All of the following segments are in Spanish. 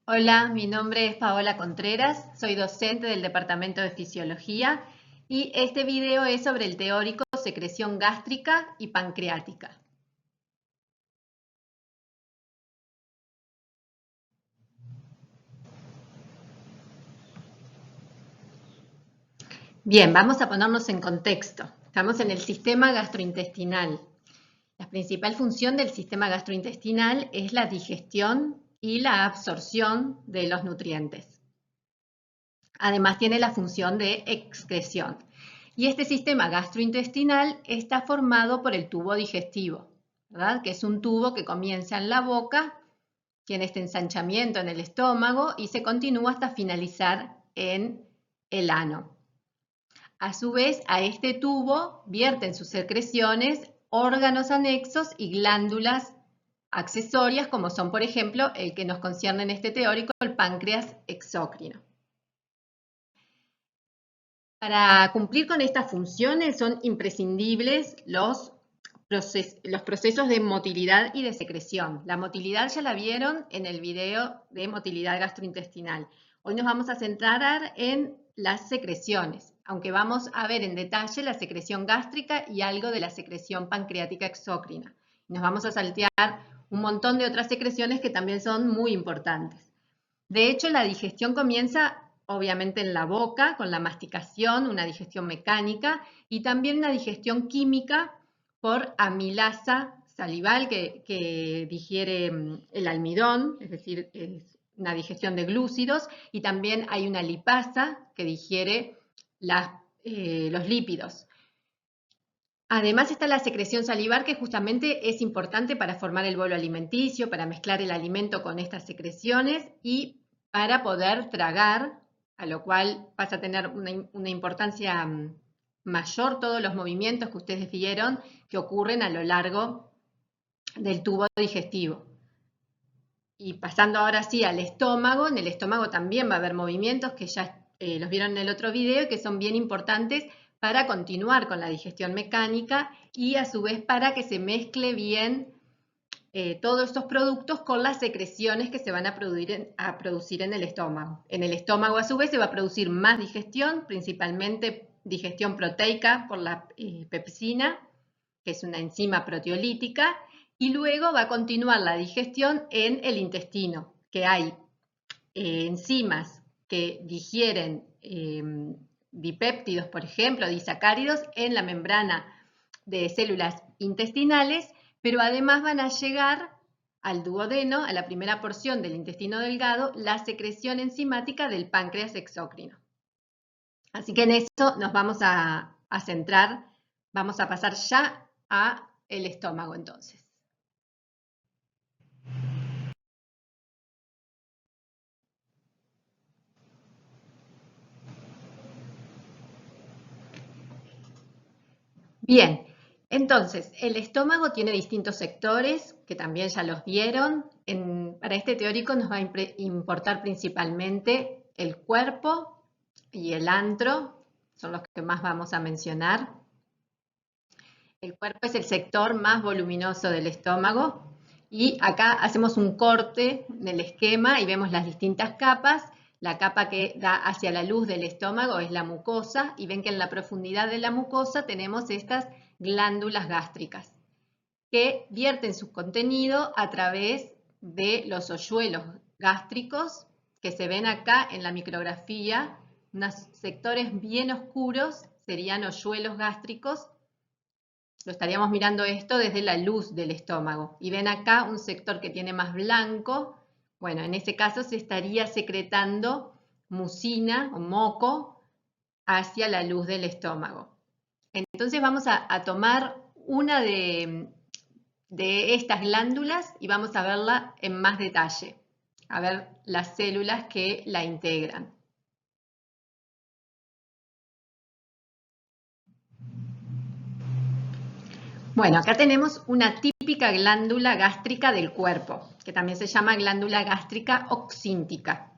Hola, mi nombre es Paola Contreras, soy docente del Departamento de Fisiología y este video es sobre el teórico secreción gástrica y pancreática. Bien, vamos a ponernos en contexto. Estamos en el sistema gastrointestinal. La principal función del sistema gastrointestinal es la digestión y la absorción de los nutrientes. Además tiene la función de excreción. Y este sistema gastrointestinal está formado por el tubo digestivo, ¿verdad? Que es un tubo que comienza en la boca, tiene este ensanchamiento en el estómago y se continúa hasta finalizar en el ano. A su vez, a este tubo vierten sus secreciones órganos anexos y glándulas accesorias, como son, por ejemplo, el que nos concierne en este teórico, el páncreas exócrino. Para cumplir con estas funciones son imprescindibles los procesos de motilidad y de secreción. La motilidad ya la vieron en el video de motilidad gastrointestinal. Hoy nos vamos a centrar en las secreciones, aunque vamos a ver en detalle la secreción gástrica y algo de la secreción pancreática exócrina. Nos vamos a saltear un montón de otras secreciones que también son muy importantes. De hecho, la digestión comienza obviamente en la boca, con la masticación, una digestión mecánica, y también una digestión química por amilasa salival que digiere el almidón, es decir, es una digestión de glúcidos, y también hay una lipasa que digiere los lípidos. Además está la secreción salivar, que justamente es importante para formar el bolo alimenticio, para mezclar el alimento con estas secreciones y para poder tragar, a lo cual pasa a tener una importancia mayor todos los movimientos que ustedes vieron que ocurren a lo largo del tubo digestivo. Y pasando ahora sí al estómago, en el estómago también va a haber movimientos que ya los vieron en el otro video, que son bien importantes para continuar con la digestión mecánica y a su vez para que se mezcle bien todos estos productos con las secreciones que se van a producir en el estómago. En el estómago a su vez se va a producir más digestión, principalmente digestión proteica por la pepsina, que es una enzima proteolítica, y luego va a continuar la digestión en el intestino, que hay enzimas que digieren dipéptidos, por ejemplo, disacáridos en la membrana de células intestinales, pero además van a llegar al duodeno, a la primera porción del intestino delgado, la secreción enzimática del páncreas exócrino. Así que en eso nos vamos a centrar, vamos a pasar ya a el estómago entonces. Bien, entonces el estómago tiene distintos sectores que también ya los vieron. Para este teórico nos va a importar principalmente el cuerpo y el antro, son los que más vamos a mencionar. El cuerpo es el sector más voluminoso del estómago y acá hacemos un corte del esquema y vemos las distintas capas. La capa que da hacia la luz del estómago es la mucosa y ven que en la profundidad de la mucosa tenemos estas glándulas gástricas que vierten su contenido a través de los hoyuelos gástricos que se ven acá en la micrografía. Unos sectores bien oscuros serían hoyuelos gástricos. Lo estaríamos mirando esto desde la luz del estómago. Y ven acá un sector que tiene más blanco. Bueno, en ese caso se estaría secretando mucina o moco hacia la luz del estómago. Entonces vamos a tomar una de estas glándulas y vamos a verla en más detalle. A ver las células que la integran. Bueno, acá tenemos una típica glándula gástrica del cuerpo, que también se llama glándula gástrica oxíntica.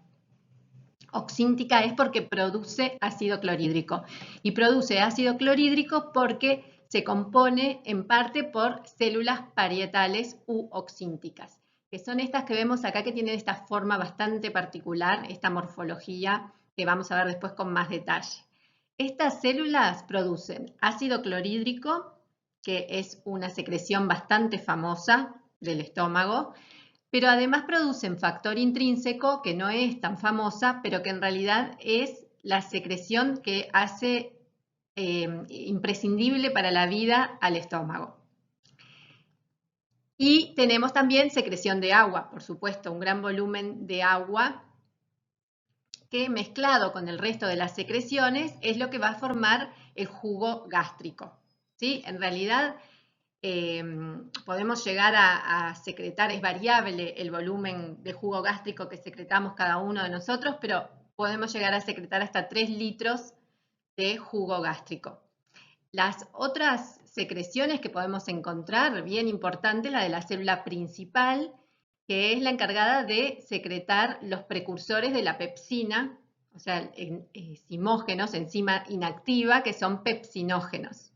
Oxíntica es porque produce ácido clorhídrico. Y produce ácido clorhídrico porque se compone en parte por células parietales u oxínticas, que son estas que vemos acá que tienen esta forma bastante particular, esta morfología que vamos a ver después con más detalle. Estas células producen ácido clorhídrico, que es una secreción bastante famosa del estómago, pero además producen factor intrínseco, que no es tan famosa, pero que en realidad es la secreción que hace imprescindible para la vida al estómago. Y tenemos también secreción de agua, por supuesto, un gran volumen de agua que mezclado con el resto de las secreciones es lo que va a formar el jugo gástrico, ¿sí? En realidad podemos llegar a secretar, es variable el volumen de jugo gástrico que secretamos cada uno de nosotros, pero podemos llegar a secretar hasta 3 litros de jugo gástrico. Las otras secreciones que podemos encontrar, bien importante, la de la célula principal, que es la encargada de secretar los precursores de la pepsina, o sea, zimógenos, enzima inactiva, que son pepsinógenos.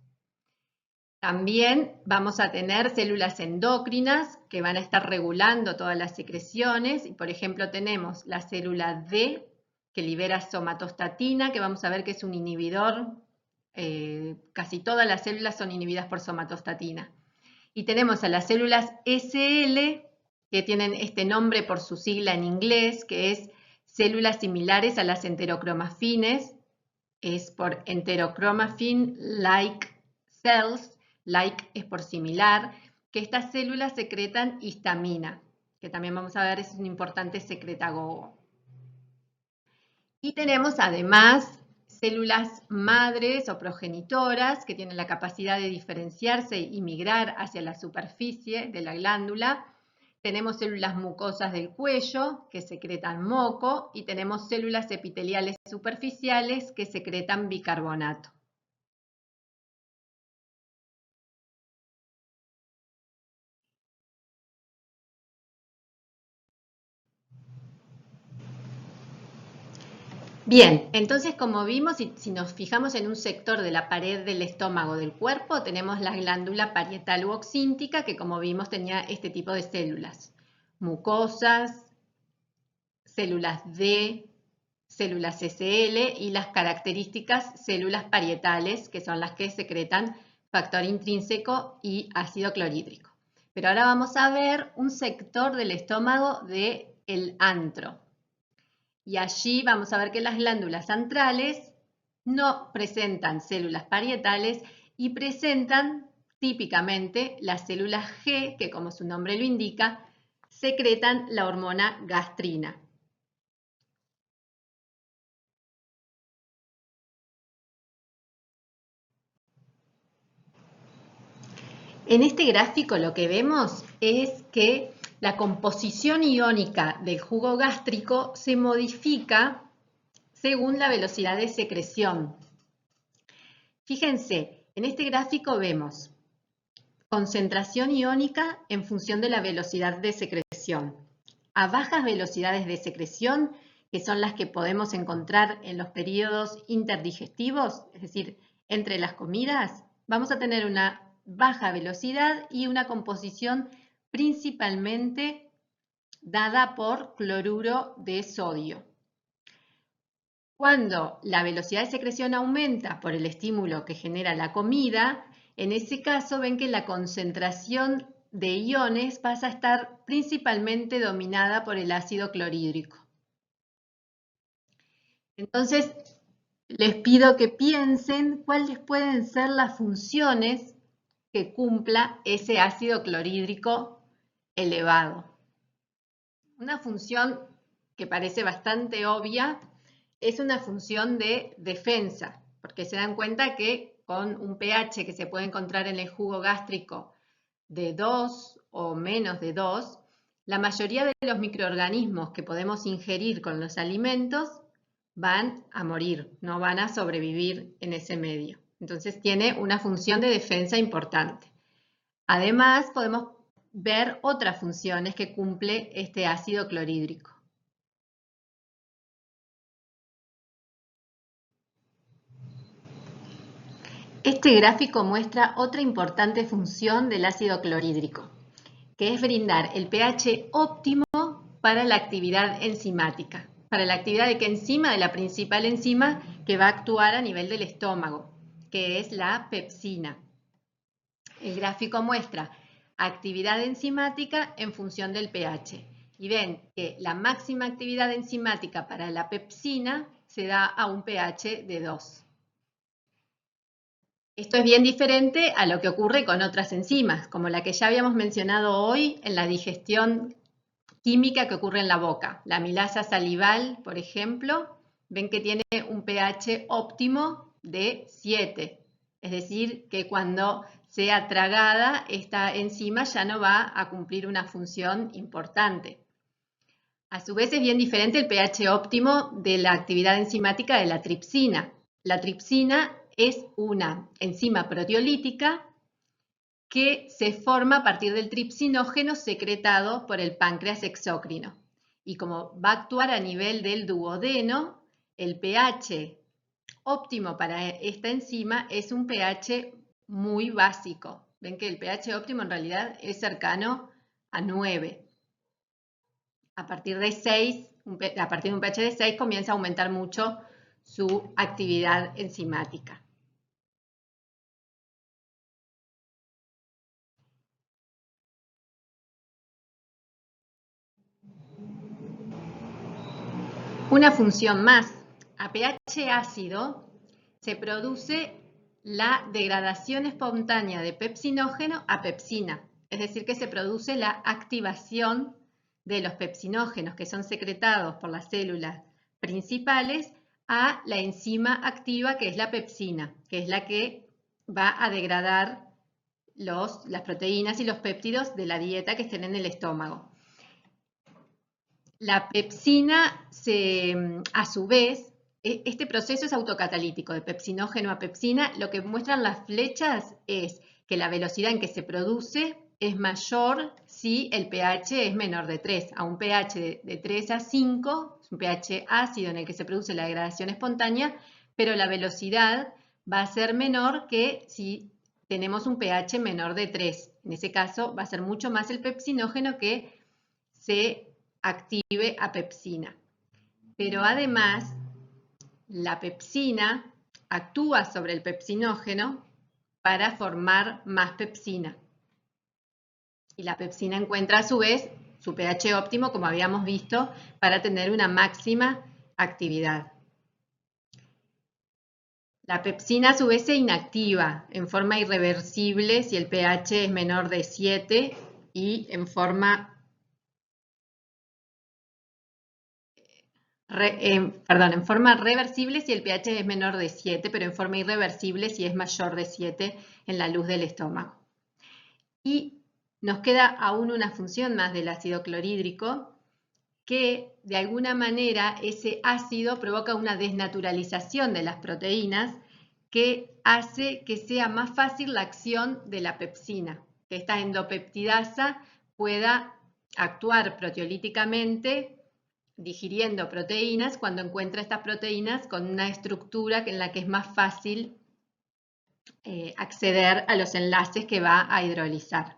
También vamos a tener células endócrinas que van a estar regulando todas las secreciones. Y por ejemplo, tenemos la célula D, que libera somatostatina, que vamos a ver que es un inhibidor. Casi todas las células son inhibidas por somatostatina. Y tenemos a las células SL, que tienen este nombre por su sigla en inglés, que es células similares a las enterocromafines, es por enterochromaffin-like cells, like es por similar, que estas células secretan histamina, que también vamos a ver es un importante secretagogo. Y tenemos además células madres o progenitoras que tienen la capacidad de diferenciarse y migrar hacia la superficie de la glándula. Tenemos células mucosas del cuello que secretan moco y tenemos células epiteliales superficiales que secretan bicarbonato. Bien, entonces como vimos, si nos fijamos en un sector de la pared del estómago del cuerpo, tenemos la glándula parietal u oxíntica, que como vimos tenía este tipo de células. Mucosas, células D, células SL y las características células parietales, que son las que secretan factor intrínseco y ácido clorhídrico. Pero ahora vamos a ver un sector del estómago del antro. Y allí vamos a ver que las glándulas antrales no presentan células parietales y presentan típicamente las células G, que como su nombre lo indica, secretan la hormona gastrina. En este gráfico lo que vemos es que la composición iónica del jugo gástrico se modifica según la velocidad de secreción. Fíjense, en este gráfico vemos concentración iónica en función de la velocidad de secreción. A bajas velocidades de secreción, que son las que podemos encontrar en los periodos interdigestivos, es decir, entre las comidas, vamos a tener una baja velocidad y una composición principalmente dada por cloruro de sodio. Cuando la velocidad de secreción aumenta por el estímulo que genera la comida, en ese caso ven que la concentración de iones pasa a estar principalmente dominada por el ácido clorhídrico. Entonces, les pido que piensen cuáles pueden ser las funciones que cumpla ese ácido clorhídrico elevado. Una función que parece bastante obvia es una función de defensa, porque se dan cuenta que con un pH que se puede encontrar en el jugo gástrico de 2 o menos de 2, la mayoría de los microorganismos que podemos ingerir con los alimentos van a morir, no van a sobrevivir en ese medio. Entonces tiene una función de defensa importante. Además, podemos ver otras funciones que cumple este ácido clorhídrico. Este gráfico muestra otra importante función del ácido clorhídrico, que es brindar el pH óptimo para la actividad enzimática, para la actividad de enzima, de la principal enzima que va a actuar a nivel del estómago, que es la pepsina. El gráfico muestra actividad enzimática en función del pH. Y ven que la máxima actividad enzimática para la pepsina se da a un pH de 2. Esto es bien diferente a lo que ocurre con otras enzimas, como la que ya habíamos mencionado hoy en la digestión química que ocurre en la boca. La amilasa salival, por ejemplo, ven que tiene un pH óptimo de 7. Es decir, que cuando sea tragada, esta enzima ya no va a cumplir una función importante. A su vez es bien diferente el pH óptimo de la actividad enzimática de la tripsina. La tripsina es una enzima proteolítica que se forma a partir del tripsinógeno secretado por el páncreas exócrino. Y como va a actuar a nivel del duodeno, el pH óptimo para esta enzima es un pH muy básico. Ven que el pH óptimo en realidad es cercano a 9. A partir de 6, a partir de un pH de 6 comienza a aumentar mucho su actividad enzimática. Una función más. A pH ácido se produce la degradación espontánea de pepsinógeno a pepsina, es decir, que se produce la activación de los pepsinógenos que son secretados por las células principales a la enzima activa que es la pepsina, que es la que va a degradar las proteínas y los péptidos de la dieta que estén en el estómago. La pepsina, a su vez, este proceso es autocatalítico, de pepsinógeno a pepsina. Lo que muestran las flechas es que la velocidad en que se produce es mayor si el pH es menor de 3. A un pH de 3 a 5, es un pH ácido en el que se produce la degradación espontánea, pero la velocidad va a ser menor que si tenemos un pH menor de 3. En ese caso va a ser mucho más el pepsinógeno que se active a pepsina. Pero además, la pepsina actúa sobre el pepsinógeno para formar más pepsina. Y la pepsina encuentra a su vez su pH óptimo, como habíamos visto, para tener una máxima actividad. La pepsina a su vez se inactiva en forma irreversible si el pH es menor de 7 y en forma en forma reversible si el pH es menor de 7, pero en forma irreversible si es mayor de 7 en la luz del estómago. Y nos queda aún una función más del ácido clorhídrico, que de alguna manera ese ácido provoca una desnaturalización de las proteínas que hace que sea más fácil la acción de la pepsina, que esta endopeptidasa pueda actuar proteolíticamente digiriendo proteínas cuando encuentra estas proteínas con una estructura en la que es más fácil acceder a los enlaces que va a hidrolizar.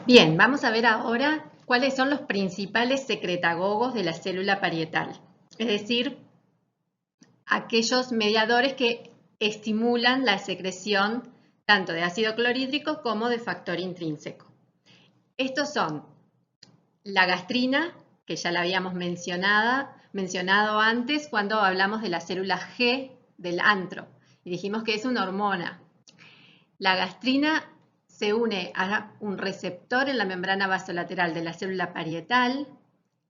Bien, vamos a ver ahora cuáles son los principales secretagogos de la célula parietal, es decir, aquellos mediadores que estimulan la secreción tanto de ácido clorhídrico como de factor intrínseco. Estos son la gastrina, que ya la habíamos mencionado antes cuando hablamos de la célula G del antro y dijimos que es una hormona. La gastrina se une a un receptor en la membrana vasolateral de la célula parietal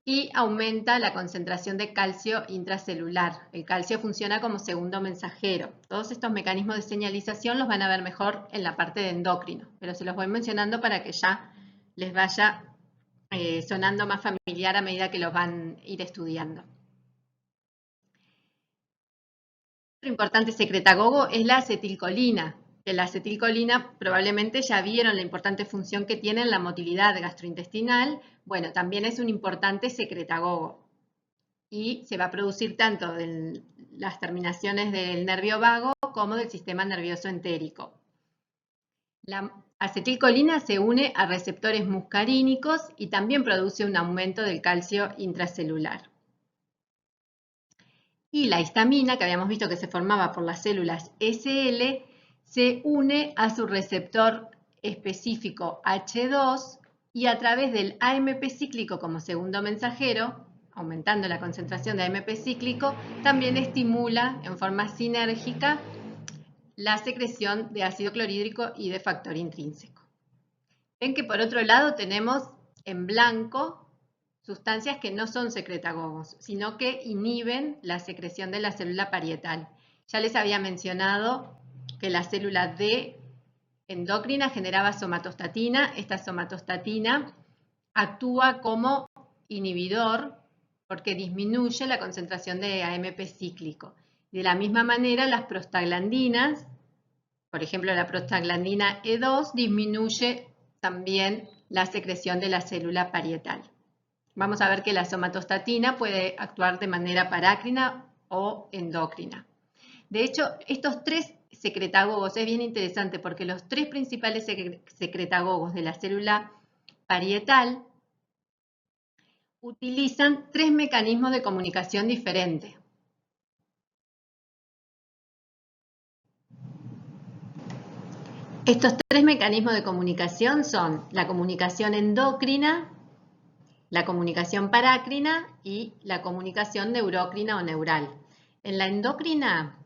y aumenta la concentración de calcio intracelular. El calcio funciona como segundo mensajero. Todos estos mecanismos de señalización los van a ver mejor en la parte de endocrino, pero se los voy mencionando para que ya les vaya sonando más familiar a medida que los van a ir estudiando. Otro importante secretagogo es la acetilcolina. Que la acetilcolina probablemente ya vieron la importante función que tiene en la motilidad gastrointestinal. Bueno, también es un importante secretagogo y se va a producir tanto en las terminaciones del nervio vago como del sistema nervioso entérico. La acetilcolina se une a receptores muscarínicos y también produce un aumento del calcio intracelular. Y la histamina, que habíamos visto que se formaba por las células SL, se une a su receptor específico H2 y a través del AMP cíclico como segundo mensajero, aumentando la concentración de AMP cíclico, también estimula en forma sinérgica la secreción de ácido clorhídrico y de factor intrínseco. Ven que por otro lado tenemos en blanco sustancias que no son secretagogos, sino que inhiben la secreción de la célula parietal. Ya les había mencionado que la célula D endocrina generaba somatostatina. Esta somatostatina actúa como inhibidor porque disminuye la concentración de AMP cíclico. De la misma manera, las prostaglandinas, por ejemplo, la prostaglandina E2, disminuye también la secreción de la célula parietal. Vamos a ver que la somatostatina puede actuar de manera parácrina o endocrina. De hecho, estos tres secretagogos es bien interesante porque los tres principales secretagogos de la célula parietal utilizan tres mecanismos de comunicación diferentes. Estos tres mecanismos de comunicación son la comunicación endocrina, la comunicación parácrina y la comunicación neurócrina o neural. En la endocrina,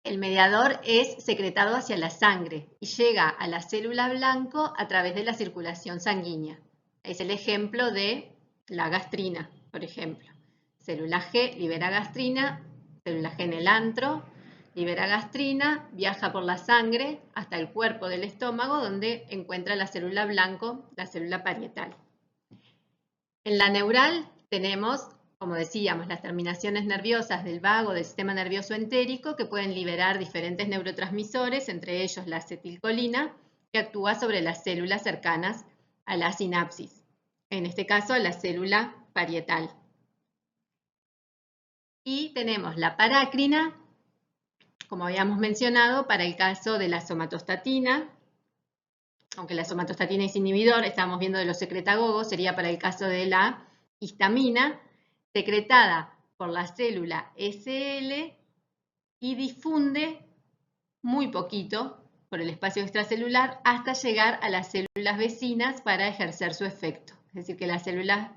el mediador es secretado hacia la sangre y llega a la célula blanco a través de la circulación sanguínea. Es el ejemplo de la gastrina, por ejemplo. Célula G libera gastrina, célula G en el antro, libera gastrina, viaja por la sangre hasta el cuerpo del estómago donde encuentra la célula blanco, la célula parietal. En la neural tenemos, como decíamos, las terminaciones nerviosas del vago del sistema nervioso entérico que pueden liberar diferentes neurotransmisores, entre ellos la acetilcolina, que actúa sobre las células cercanas a la sinapsis, en este caso a la célula parietal. Y tenemos la parácrina, como habíamos mencionado, para el caso de la somatostatina. Aunque la somatostatina es inhibidor, estamos viendo de los secretagogos, sería para el caso de la histamina, secretada por la célula SL y difunde muy poquito por el espacio extracelular hasta llegar a las células vecinas para ejercer su efecto. Es decir, que las células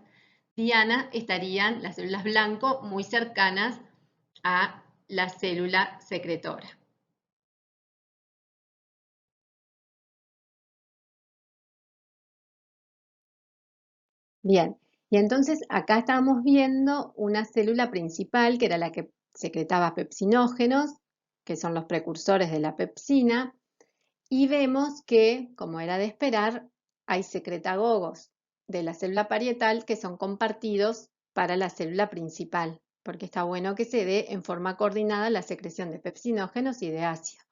diana estarían, las células blanco, muy cercanas a la célula secretora. Bien, y entonces acá estábamos viendo una célula principal que era la que secretaba pepsinógenos, que son los precursores de la pepsina, y vemos que, como era de esperar, hay secretagogos de la célula parietal que son compartidos para la célula principal, porque está bueno que se dé en forma coordinada la secreción de pepsinógenos y de ácido.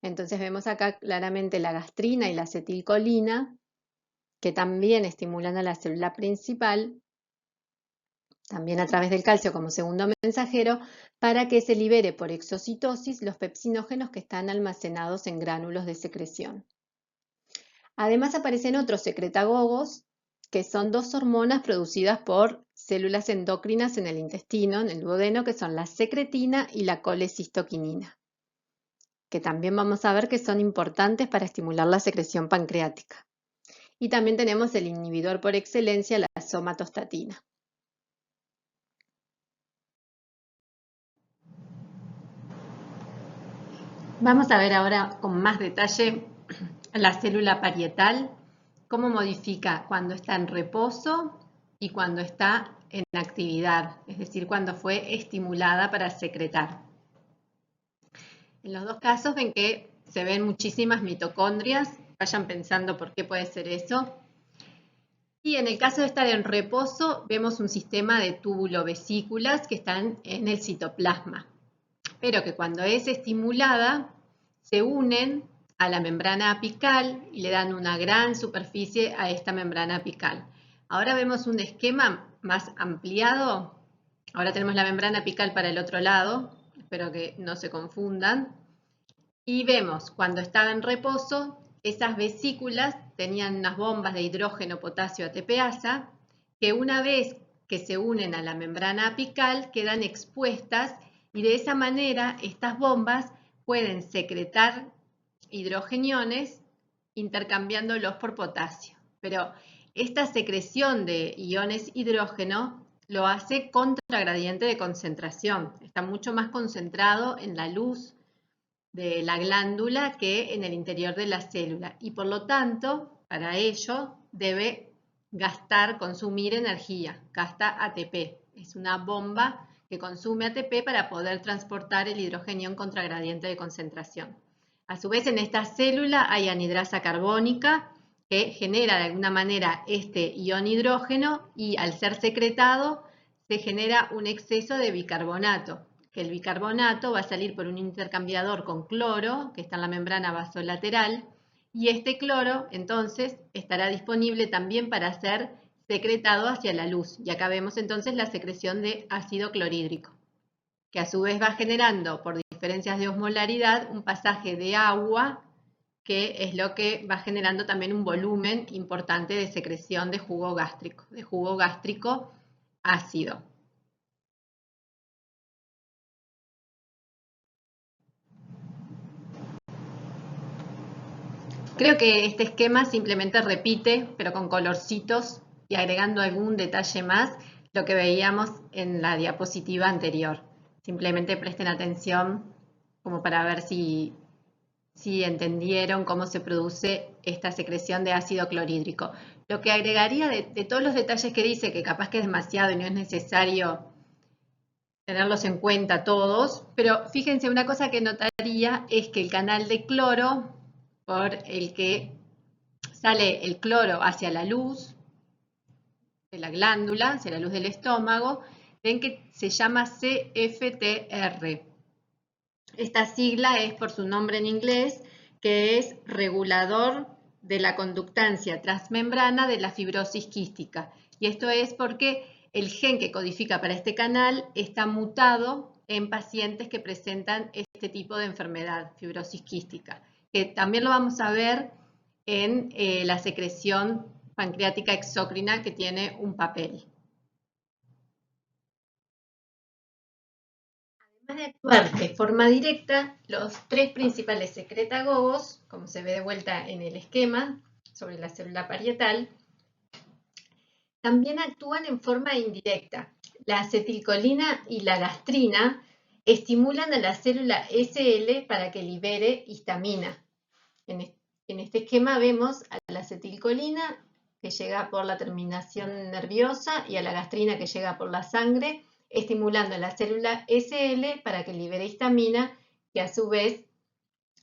Entonces vemos acá claramente la gastrina y la acetilcolina, que también estimulan a la célula principal, también a través del calcio como segundo mensajero, para que se libere por exocitosis los pepsinógenos que están almacenados en gránulos de secreción. Además aparecen otros secretagogos, que son dos hormonas producidas por células endócrinas en el intestino, en el duodeno, que son la secretina y la colecistoquinina, que también vamos a ver que son importantes para estimular la secreción pancreática. Y también tenemos el inhibidor por excelencia, la somatostatina. Vamos a ver ahora con más detalle la célula parietal, cómo modifica cuando está en reposo y cuando está en actividad, es decir, cuando fue estimulada para secretar. En los dos casos ven que se ven muchísimas mitocondrias, vayan pensando por qué puede ser eso. Y en el caso de estar en reposo, vemos un sistema de túbulo-vesículas que están en el citoplasma, pero que cuando es estimulada se unen a la membrana apical y le dan una gran superficie a esta membrana apical. Ahora vemos un esquema más ampliado Ahora tenemos la membrana apical para el otro lado, espero que no se confundan. Y vemos, cuando estaba en reposo, esas vesículas tenían unas bombas de hidrógeno, potasio, ATPasa, que una vez que se unen a la membrana apical quedan expuestas y de esa manera estas bombas pueden secretar hidrogeniones intercambiándolos por potasio. Pero esta secreción de iones hidrógeno lo hace contra gradiente de concentración. Está mucho más concentrado en la luz de la glándula que en el interior de la célula y por lo tanto, para ello debe consumir energía, gasta ATP. Es una bomba que consume ATP para poder transportar el hidrogenio en contragradiente de concentración. A su vez, en esta célula hay anhidrasa carbónica que genera de alguna manera este ion hidrógeno y al ser secretado se genera un exceso de bicarbonato, que el bicarbonato va a salir por un intercambiador con cloro, que está en la membrana vasolateral, y este cloro entonces estará disponible también para ser secretado hacia la luz. Y acá vemos entonces la secreción de ácido clorhídrico, que a su vez va generando por diferencias de osmolaridad un pasaje de agua, que es lo que va generando también un volumen importante de secreción de jugo gástrico ácido. Creo que este esquema simplemente repite, pero con colorcitos y agregando algún detalle más, lo que veíamos en la diapositiva anterior. Simplemente presten atención como para ver si entendieron cómo se produce esta secreción de ácido clorhídrico. Lo que agregaría de todos los detalles que dice, que capaz que es demasiado y no es necesario tenerlos en cuenta todos, pero fíjense, una cosa que notaría es que el canal de cloro por el que sale el cloro hacia la luz de la glándula, hacia la luz del estómago, ven que se llama CFTR. Esta sigla es por su nombre en inglés, que es regulador de la conductancia transmembrana de la fibrosis quística. Y esto es porque el gen que codifica para este canal está mutado en pacientes que presentan este tipo de enfermedad, fibrosis quística, que también lo vamos a ver en la secreción pancreática exócrina, que tiene un papel. Además de actuar de forma directa, los tres principales secretagogos, como se ve de vuelta en el esquema sobre la célula parietal, también actúan en forma indirecta. La acetilcolina y la gastrina estimulan a la célula SL para que libere histamina. En este esquema vemos a la acetilcolina, que llega por la terminación nerviosa, y a la gastrina, que llega por la sangre, estimulando a la célula SL para que libere histamina, que a su vez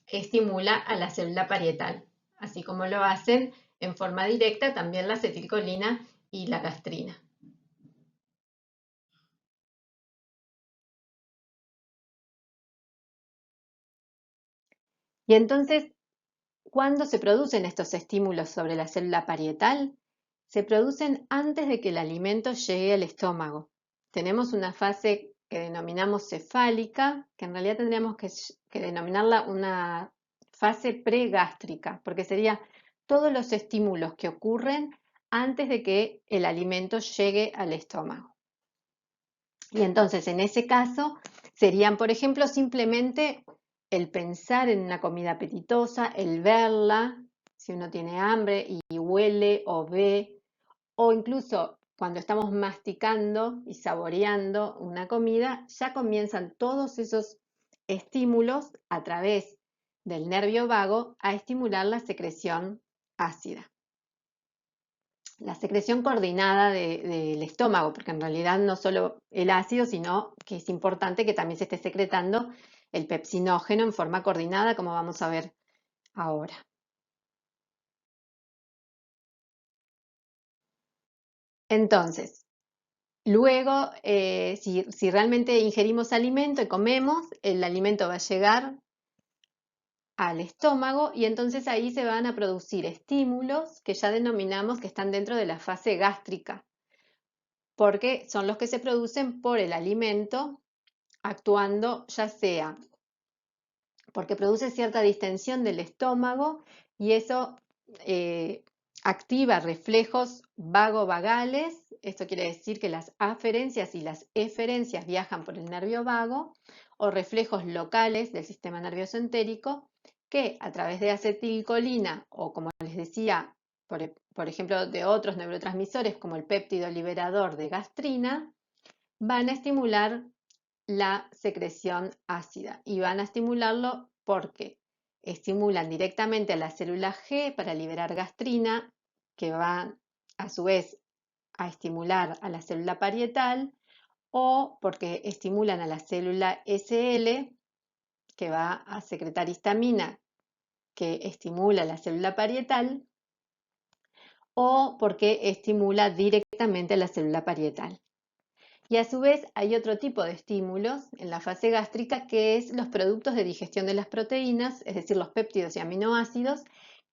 estimula a la célula parietal, así como lo hacen en forma directa también la acetilcolina y la gastrina. Y entonces, ¿cuándo se producen estos estímulos sobre la célula parietal? Se producen antes de que el alimento llegue al estómago. Tenemos una fase que denominamos cefálica, que en realidad tendríamos que denominarla una fase pregástrica, porque sería todos los estímulos que ocurren antes de que el alimento llegue al estómago. Y entonces, en ese caso, serían, por ejemplo, simplemente el pensar en una comida apetitosa, el verla, si uno tiene hambre y huele o ve, o incluso cuando estamos masticando y saboreando una comida, ya comienzan todos esos estímulos a través del nervio vago a estimular la secreción ácida. La secreción coordinada del estómago, porque en realidad no solo el ácido, sino que es importante que también se esté secretando el pepsinógeno en forma coordinada, como vamos a ver ahora. Entonces, luego, si realmente ingerimos alimento y comemos, el alimento va a llegar al estómago y entonces ahí se van a producir estímulos que ya denominamos que están dentro de la fase gástrica. porque son los que se producen por el alimento actuando ya sea porque produce cierta distensión del estómago y eso activa reflejos vagovagales. Esto quiere decir que las aferencias y las eferencias viajan por el nervio vago, o reflejos locales del sistema nervioso entérico que a través de acetilcolina o, como les decía, por ejemplo, de otros neurotransmisores como el péptido liberador de gastrina, van a estimular la secreción ácida y van a estimularlo porque estimulan directamente a la célula G para liberar gastrina, que va a su vez a estimular a la célula parietal, o porque estimulan a la célula SL, que va a secretar histamina, que estimula la célula parietal, o porque estimula directamente a la célula parietal. Y a su vez hay otro tipo de estímulos en la fase gástrica, que es los productos de digestión de las proteínas, es decir, los péptidos y aminoácidos,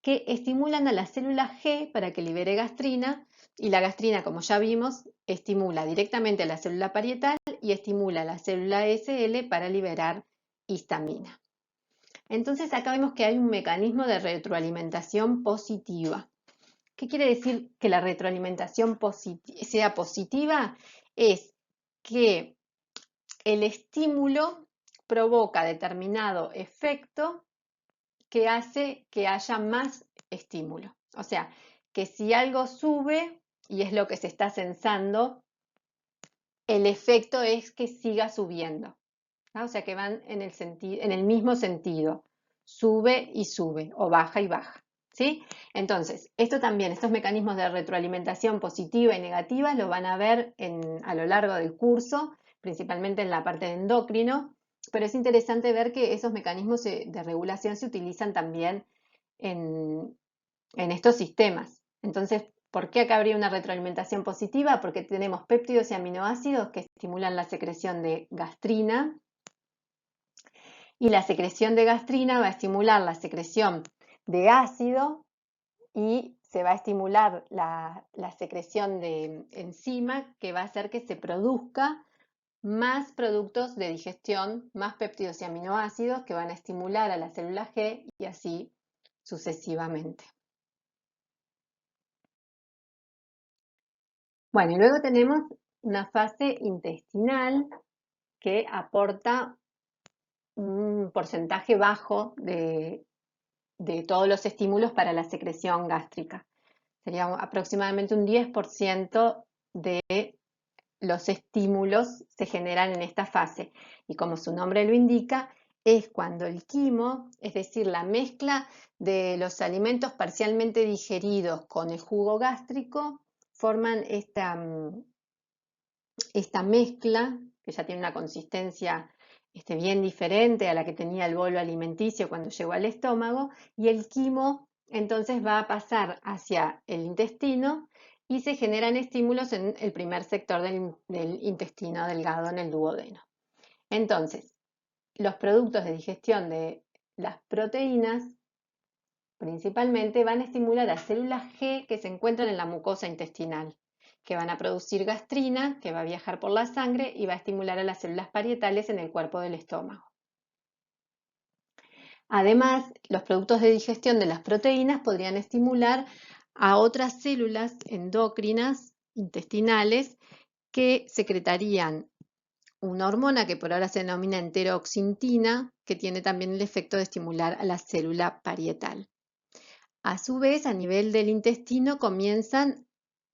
que estimulan a la célula G para que libere gastrina, y la gastrina, como ya vimos, estimula directamente a la célula parietal y estimula a la célula SL para liberar histamina. Entonces acá vemos que hay un mecanismo de retroalimentación positiva. ¿Qué quiere decir que la retroalimentación sea positiva? Es que el estímulo provoca determinado efecto que hace que haya más estímulo. O sea, que si algo sube y es lo que se está sensando, el efecto es que siga subiendo. ¿No? O sea, que van en el mismo sentido. Sube y sube, o baja y baja. ¿Sí? Entonces, estos mecanismos de retroalimentación positiva y negativa lo van a ver a lo largo del curso, principalmente en la parte de endocrino, pero es interesante ver que esos mecanismos de regulación se utilizan también en estos sistemas. Entonces, ¿por qué acá habría una retroalimentación positiva? Porque tenemos péptidos y aminoácidos que estimulan la secreción de gastrina, y la secreción de gastrina va a estimular la secreción de ácido y se va a estimular la secreción de enzima, que va a hacer que se produzca más productos de digestión, más péptidos y aminoácidos que van a estimular a la célula G y así sucesivamente. Bueno, y luego tenemos una fase intestinal que aporta un porcentaje bajo de todos los estímulos para la secreción gástrica. Sería aproximadamente un 10% de los estímulos se generan en esta fase. Y como su nombre lo indica, es cuando el quimo, es decir, la mezcla de los alimentos parcialmente digeridos con el jugo gástrico, forman esta mezcla, que ya tiene una consistencia bien diferente a la que tenía el bolo alimenticio cuando llegó al estómago, y el quimo entonces va a pasar hacia el intestino y se generan estímulos en el primer sector del intestino delgado, en el duodeno. Entonces, los productos de digestión de las proteínas principalmente van a estimular a células G que se encuentran en la mucosa intestinal, que van a producir gastrina, que va a viajar por la sangre y va a estimular a las células parietales en el cuerpo del estómago. Además, los productos de digestión de las proteínas podrían estimular a otras células endocrinas intestinales que secretarían una hormona que por ahora se denomina enteroxintina, que tiene también el efecto de estimular a la célula parietal. A su vez, a nivel del intestino comienzan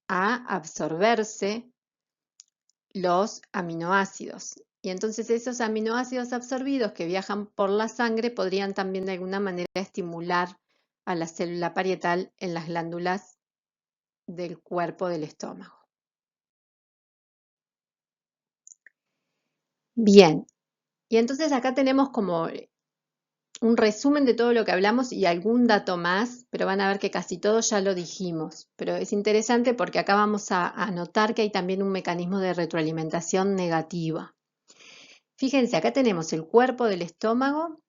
a absorberse los aminoácidos. Y entonces esos aminoácidos absorbidos que viajan por la sangre podrían también de alguna manera estimular a la célula parietal en las glándulas del cuerpo del estómago. Bien, y entonces acá tenemos como un resumen de todo lo que hablamos y algún dato más, pero van a ver que casi todo ya lo dijimos. Pero es interesante porque acá vamos a notar que hay también un mecanismo de retroalimentación negativa. Fíjense, acá tenemos el cuerpo del estómago,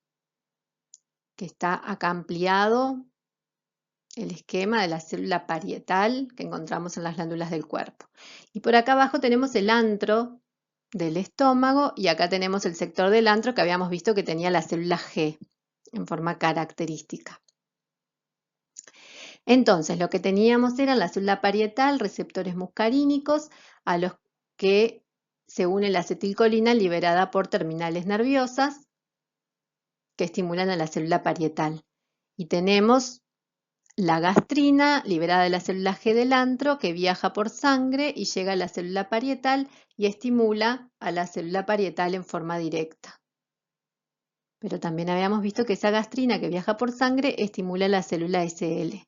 que está acá ampliado el esquema de la célula parietal que encontramos en las glándulas del cuerpo. Y por acá abajo tenemos el antro del estómago y acá tenemos el sector del antro que habíamos visto que tenía la célula G en forma característica. Entonces, lo que teníamos era la célula parietal, receptores muscarínicos a los que se une la acetilcolina liberada por terminales nerviosas que estimulan a la célula parietal. Y tenemos la gastrina liberada de la célula G del antro que viaja por sangre y llega a la célula parietal y estimula a la célula parietal en forma directa. Pero también habíamos visto que esa gastrina que viaja por sangre estimula la célula SL,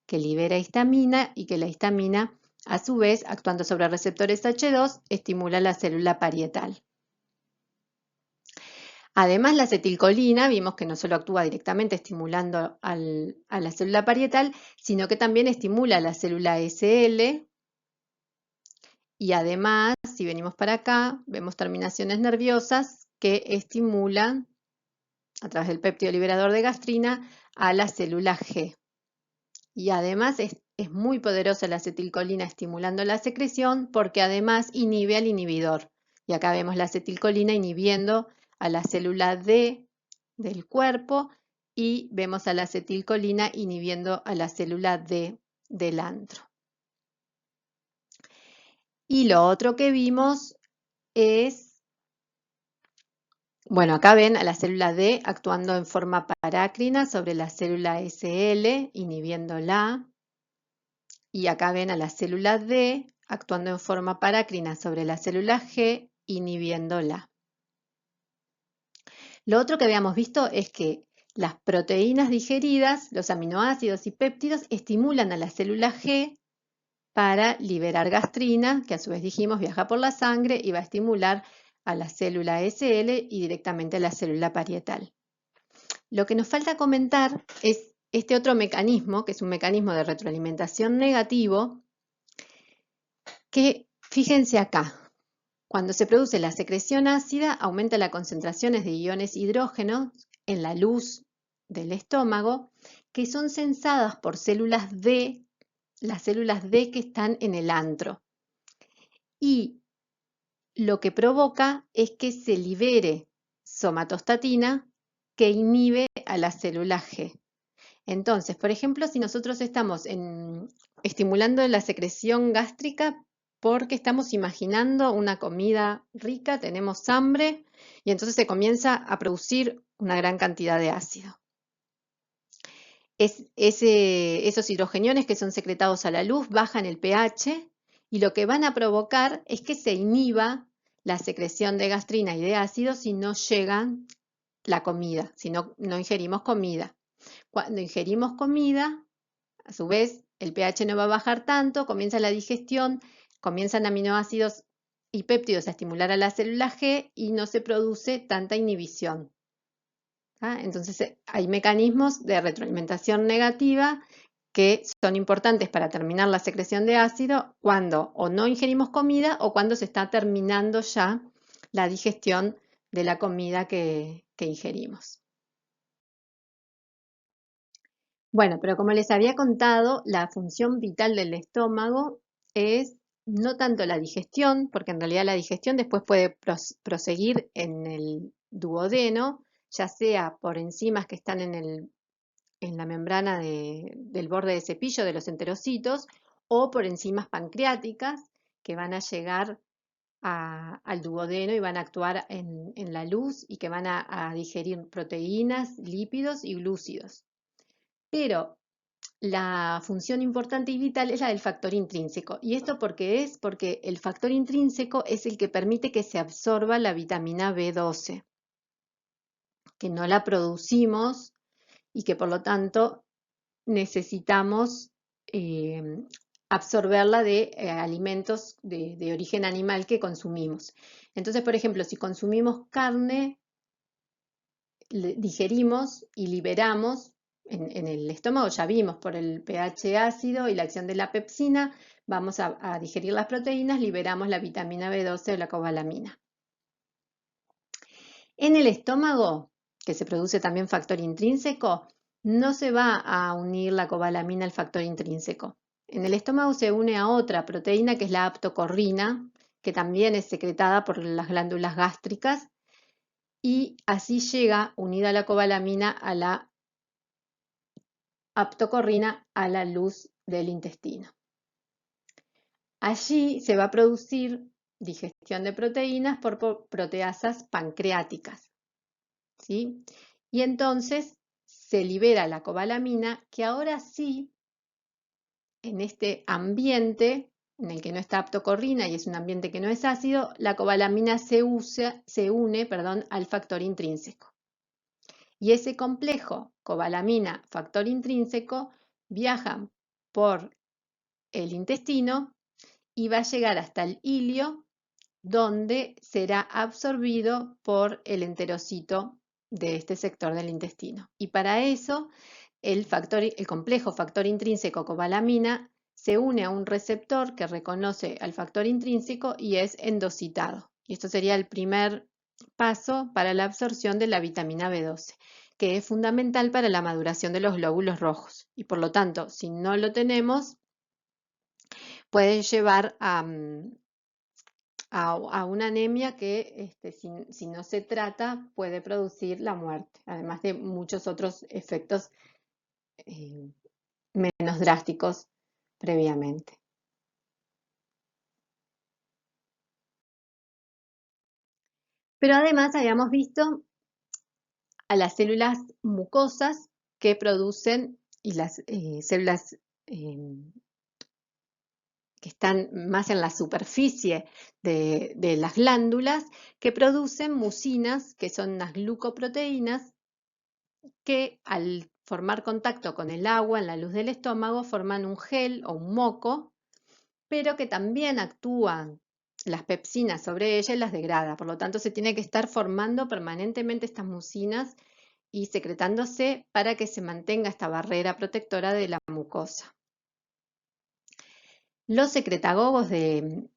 que libera histamina y que la histamina, a su vez, actuando sobre receptores H2, estimula la célula parietal. Además, la acetilcolina, vimos que no solo actúa directamente estimulando a la célula parietal, sino que también estimula la célula SL. Y además, si venimos para acá, vemos terminaciones nerviosas que estimulan, a través del péptido liberador de gastrina, a la célula G. Y además es muy poderosa la acetilcolina estimulando la secreción porque además inhibe al inhibidor. Y acá vemos la acetilcolina inhibiendo a la célula D del cuerpo y vemos a la acetilcolina inhibiendo a la célula D del antro. Y lo otro que vimos es, bueno, acá ven a la célula D actuando en forma parácrina sobre la célula SL, inhibiéndola. Y acá ven a la célula D actuando en forma parácrina sobre la célula G, inhibiéndola. Lo otro que habíamos visto es que las proteínas digeridas, los aminoácidos y péptidos, estimulan a la célula G para liberar gastrina, que a su vez dijimos viaja por la sangre y va a estimular a la célula SL y directamente a la célula parietal. Lo que nos falta comentar es este otro mecanismo, que es un mecanismo de retroalimentación negativo, que fíjense acá, cuando se produce la secreción ácida aumenta las concentraciones de iones hidrógeno en la luz del estómago que son sensadas por células D, las células D que están en el antro. Y lo que provoca es que se libere somatostatina que inhibe a la célula G. Entonces, por ejemplo, si nosotros estamos estimulando la secreción gástrica porque estamos imaginando una comida rica, tenemos hambre y entonces se comienza a producir una gran cantidad de ácido. Esos hidrogeniones que son secretados a la luz bajan el pH y lo que van a provocar es que se inhiba la secreción de gastrina y de ácido si no llega la comida, si no ingerimos comida. Cuando ingerimos comida, a su vez, el pH no va a bajar tanto, comienza la digestión, comienzan aminoácidos y péptidos a estimular a la célula G y no se produce tanta inhibición. Entonces, hay mecanismos de retroalimentación negativa que son importantes para terminar la secreción de ácido cuando o no ingerimos comida o cuando se está terminando ya la digestión de la comida que ingerimos. Bueno, pero como les había contado, la función vital del estómago es no tanto la digestión, porque en realidad la digestión después puede proseguir en el duodeno, ya sea por enzimas que están en la membrana del borde de cepillo de los enterocitos, o por enzimas pancreáticas que van a llegar al duodeno y van a actuar en la luz y que van a digerir proteínas, lípidos y glúcidos. Pero la función importante y vital es la del factor intrínseco. ¿Y esto por qué es? Porque el factor intrínseco es el que permite que se absorba la vitamina B12, que no la producimos y que por lo tanto necesitamos absorberla de alimentos de origen animal que consumimos. Entonces, por ejemplo, si consumimos carne, digerimos y liberamos en el estómago, ya vimos por el pH ácido y la acción de la pepsina, vamos a digerir las proteínas, liberamos la vitamina B12 o la cobalamina. En el estómago, que se produce también factor intrínseco, no se va a unir la cobalamina al factor intrínseco. En el estómago se une a otra proteína que es la aptocorrina, que también es secretada por las glándulas gástricas, y así llega unida la cobalamina a la aptocorrina a la luz del intestino. Allí se va a producir digestión de proteínas por proteasas pancreáticas, ¿sí? Y entonces se libera la cobalamina, que ahora sí, en este ambiente en el que no está aptocorrina y es un ambiente que no es ácido, la cobalamina se une, al factor intrínseco. Y ese complejo cobalamina-factor intrínseco viaja por el intestino y va a llegar hasta el ilio, donde será absorbido por el enterocito de este sector del intestino. Y para eso, el complejo factor intrínseco cobalamina se une a un receptor que reconoce al factor intrínseco y es endocitado. Y esto sería el primer paso para la absorción de la vitamina B12, que es fundamental para la maduración de los glóbulos rojos. Y por lo tanto, si no lo tenemos, puede llevar a una anemia que, si no se trata, puede producir la muerte, además de muchos otros efectos menos drásticos previamente. Pero además habíamos visto a las células mucosas que producen, y las células que están más en la superficie de las glándulas, que producen mucinas, que son unas glucoproteínas, que al formar contacto con el agua en la luz del estómago forman un gel o un moco, pero que también actúan las pepsinas sobre ella y las degrada. Por lo tanto, se tiene que estar formando permanentemente estas mucinas y secretándose para que se mantenga esta barrera protectora de la mucosa. Los secretagogos de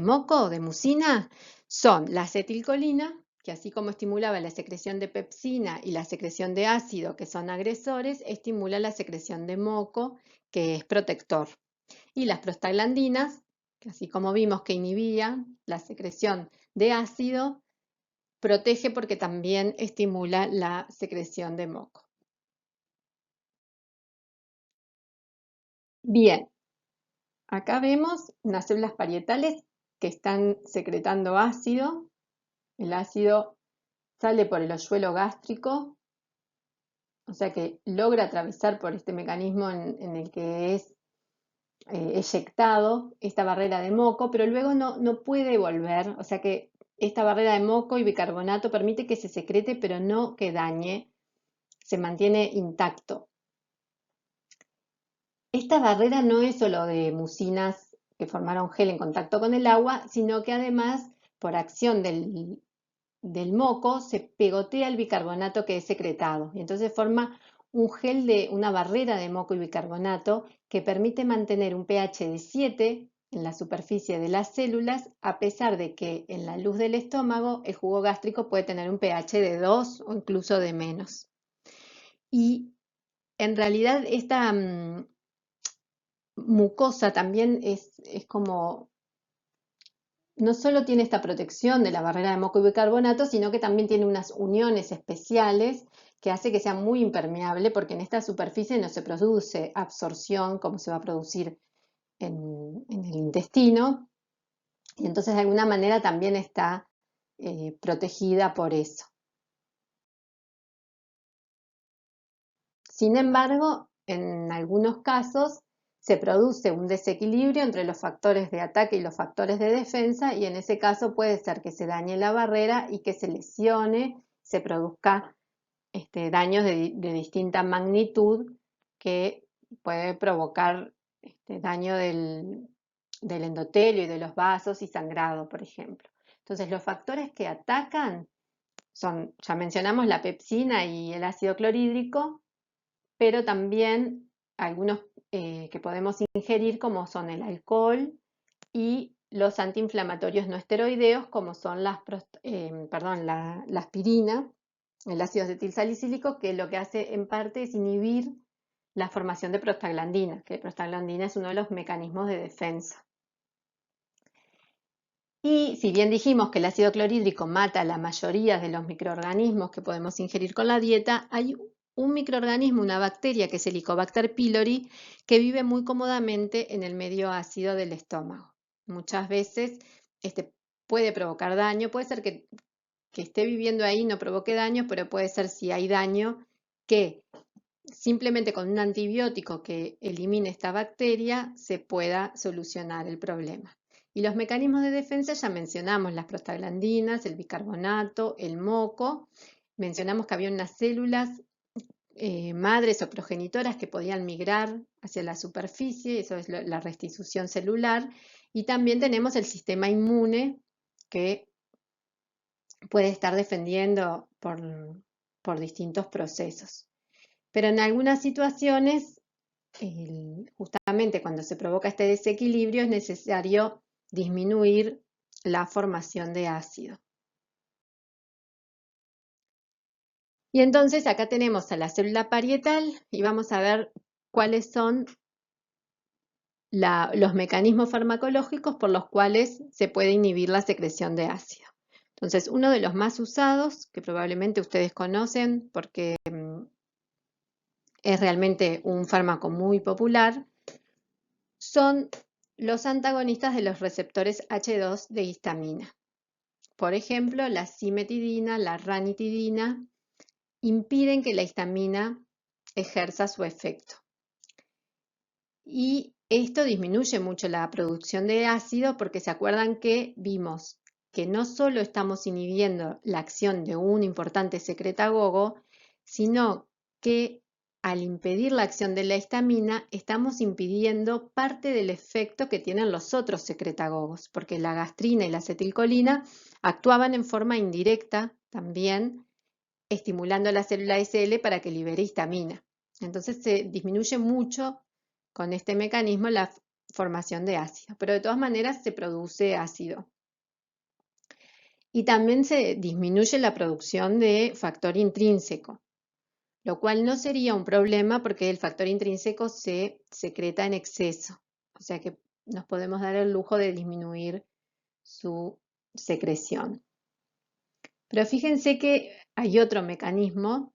moco, de mucina, son la acetilcolina, que así como estimulaba la secreción de pepsina y la secreción de ácido, que son agresores, estimula la secreción de moco, que es protector. Y las prostaglandinas, que así como vimos que inhibían la secreción de ácido, protege porque también estimula la secreción de moco. Bien, acá vemos unas células parietales que están secretando ácido. El ácido sale por el hoyuelo gástrico, o sea que logra atravesar por este mecanismo en el que es eyectado esta barrera de moco, pero luego no puede volver, o sea que esta barrera de moco y bicarbonato permite que se secrete, pero no que dañe, se mantiene intacto. Esta barrera no es solo de mucinas que formaron gel en contacto con el agua, sino que además, por acción del moco, se pegotea el bicarbonato que es secretado. Y entonces forma un gel de una barrera de moco y bicarbonato que permite mantener un pH de 7 en la superficie de las células, a pesar de que en la luz del estómago el jugo gástrico puede tener un pH de 2 o incluso de menos. Y en realidad esta mucosa también es como, no solo tiene esta protección de la barrera de moco y bicarbonato, sino que también tiene unas uniones especiales que hace que sea muy impermeable, porque en esta superficie no se produce absorción como se va a producir en el intestino, y entonces de alguna manera también está protegida por eso. Sin embargo, en algunos casos se produce un desequilibrio entre los factores de ataque y los factores de defensa, y en ese caso puede ser que se dañe la barrera y que se lesione, se produzca daños de distinta magnitud que puede provocar daño del endotelio y de los vasos y sangrado, por ejemplo. Entonces, los factores que atacan son, ya mencionamos, la pepsina y el ácido clorhídrico, pero también algunos que podemos ingerir, como son el alcohol y los antiinflamatorios no esteroideos, como son la aspirina el ácido acetilsalicílico, que lo que hace en parte es inhibir la formación de prostaglandina, que la prostaglandina es uno de los mecanismos de defensa. Y si bien dijimos que el ácido clorhídrico mata a la mayoría de los microorganismos que podemos ingerir con la dieta, hay un microorganismo, una bacteria, que es el Helicobacter pylori, que vive muy cómodamente en el medio ácido del estómago. Muchas veces puede provocar daño, puede ser que esté viviendo ahí no provoque daño, pero puede ser, si hay daño, que simplemente con un antibiótico que elimine esta bacteria se pueda solucionar el problema. Y los mecanismos de defensa ya mencionamos, las prostaglandinas, el bicarbonato, el moco. Mencionamos que había unas células madres o progenitoras que podían migrar hacia la superficie, eso es la restitución celular. Y también tenemos el sistema inmune que puede estar defendiendo por distintos procesos. Pero en algunas situaciones, justamente cuando se provoca este desequilibrio, es necesario disminuir la formación de ácido. Y entonces acá tenemos a la célula parietal y vamos a ver cuáles son los mecanismos farmacológicos por los cuales se puede inhibir la secreción de ácido. Entonces, uno de los más usados, que probablemente ustedes conocen porque es realmente un fármaco muy popular, son los antagonistas de los receptores H2 de histamina. Por ejemplo, la cimetidina, la ranitidina, impiden que la histamina ejerza su efecto. Y esto disminuye mucho la producción de ácido porque se acuerdan que vimos que no solo estamos inhibiendo la acción de un importante secretagogo, sino que al impedir la acción de la histamina, estamos impidiendo parte del efecto que tienen los otros secretagogos, porque la gastrina y la acetilcolina actuaban en forma indirecta también, estimulando la célula SL para que libere histamina. Entonces se disminuye mucho con este mecanismo la formación de ácido, pero de todas maneras se produce ácido. Y también se disminuye la producción de factor intrínseco, lo cual no sería un problema porque el factor intrínseco se secreta en exceso, o sea que nos podemos dar el lujo de disminuir su secreción. Pero fíjense que hay otro mecanismo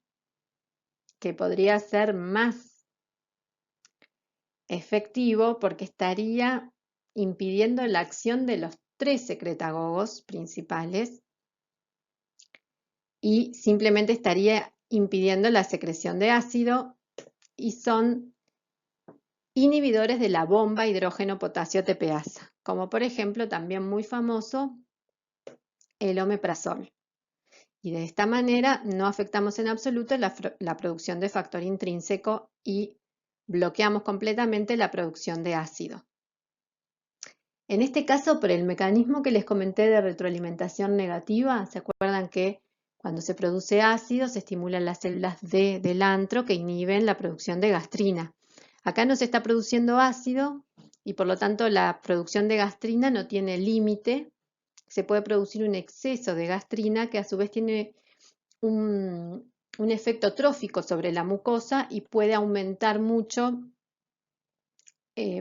que podría ser más efectivo porque estaría impidiendo la acción de los 3 secretagogos principales y simplemente estaría impidiendo la secreción de ácido, y son inhibidores de la bomba hidrógeno-potasio tepeasa, como por ejemplo también muy famoso el omeprazol. Y de esta manera no afectamos en absoluto la producción de factor intrínseco y bloqueamos completamente la producción de ácido. En este caso, por el mecanismo que les comenté de retroalimentación negativa, ¿se acuerdan que cuando se produce ácido se estimulan las células del antro que inhiben la producción de gastrina? Acá no se está produciendo ácido y por lo tanto la producción de gastrina no tiene límite. Se puede producir un exceso de gastrina que a su vez tiene un efecto trófico sobre la mucosa y puede aumentar mucho,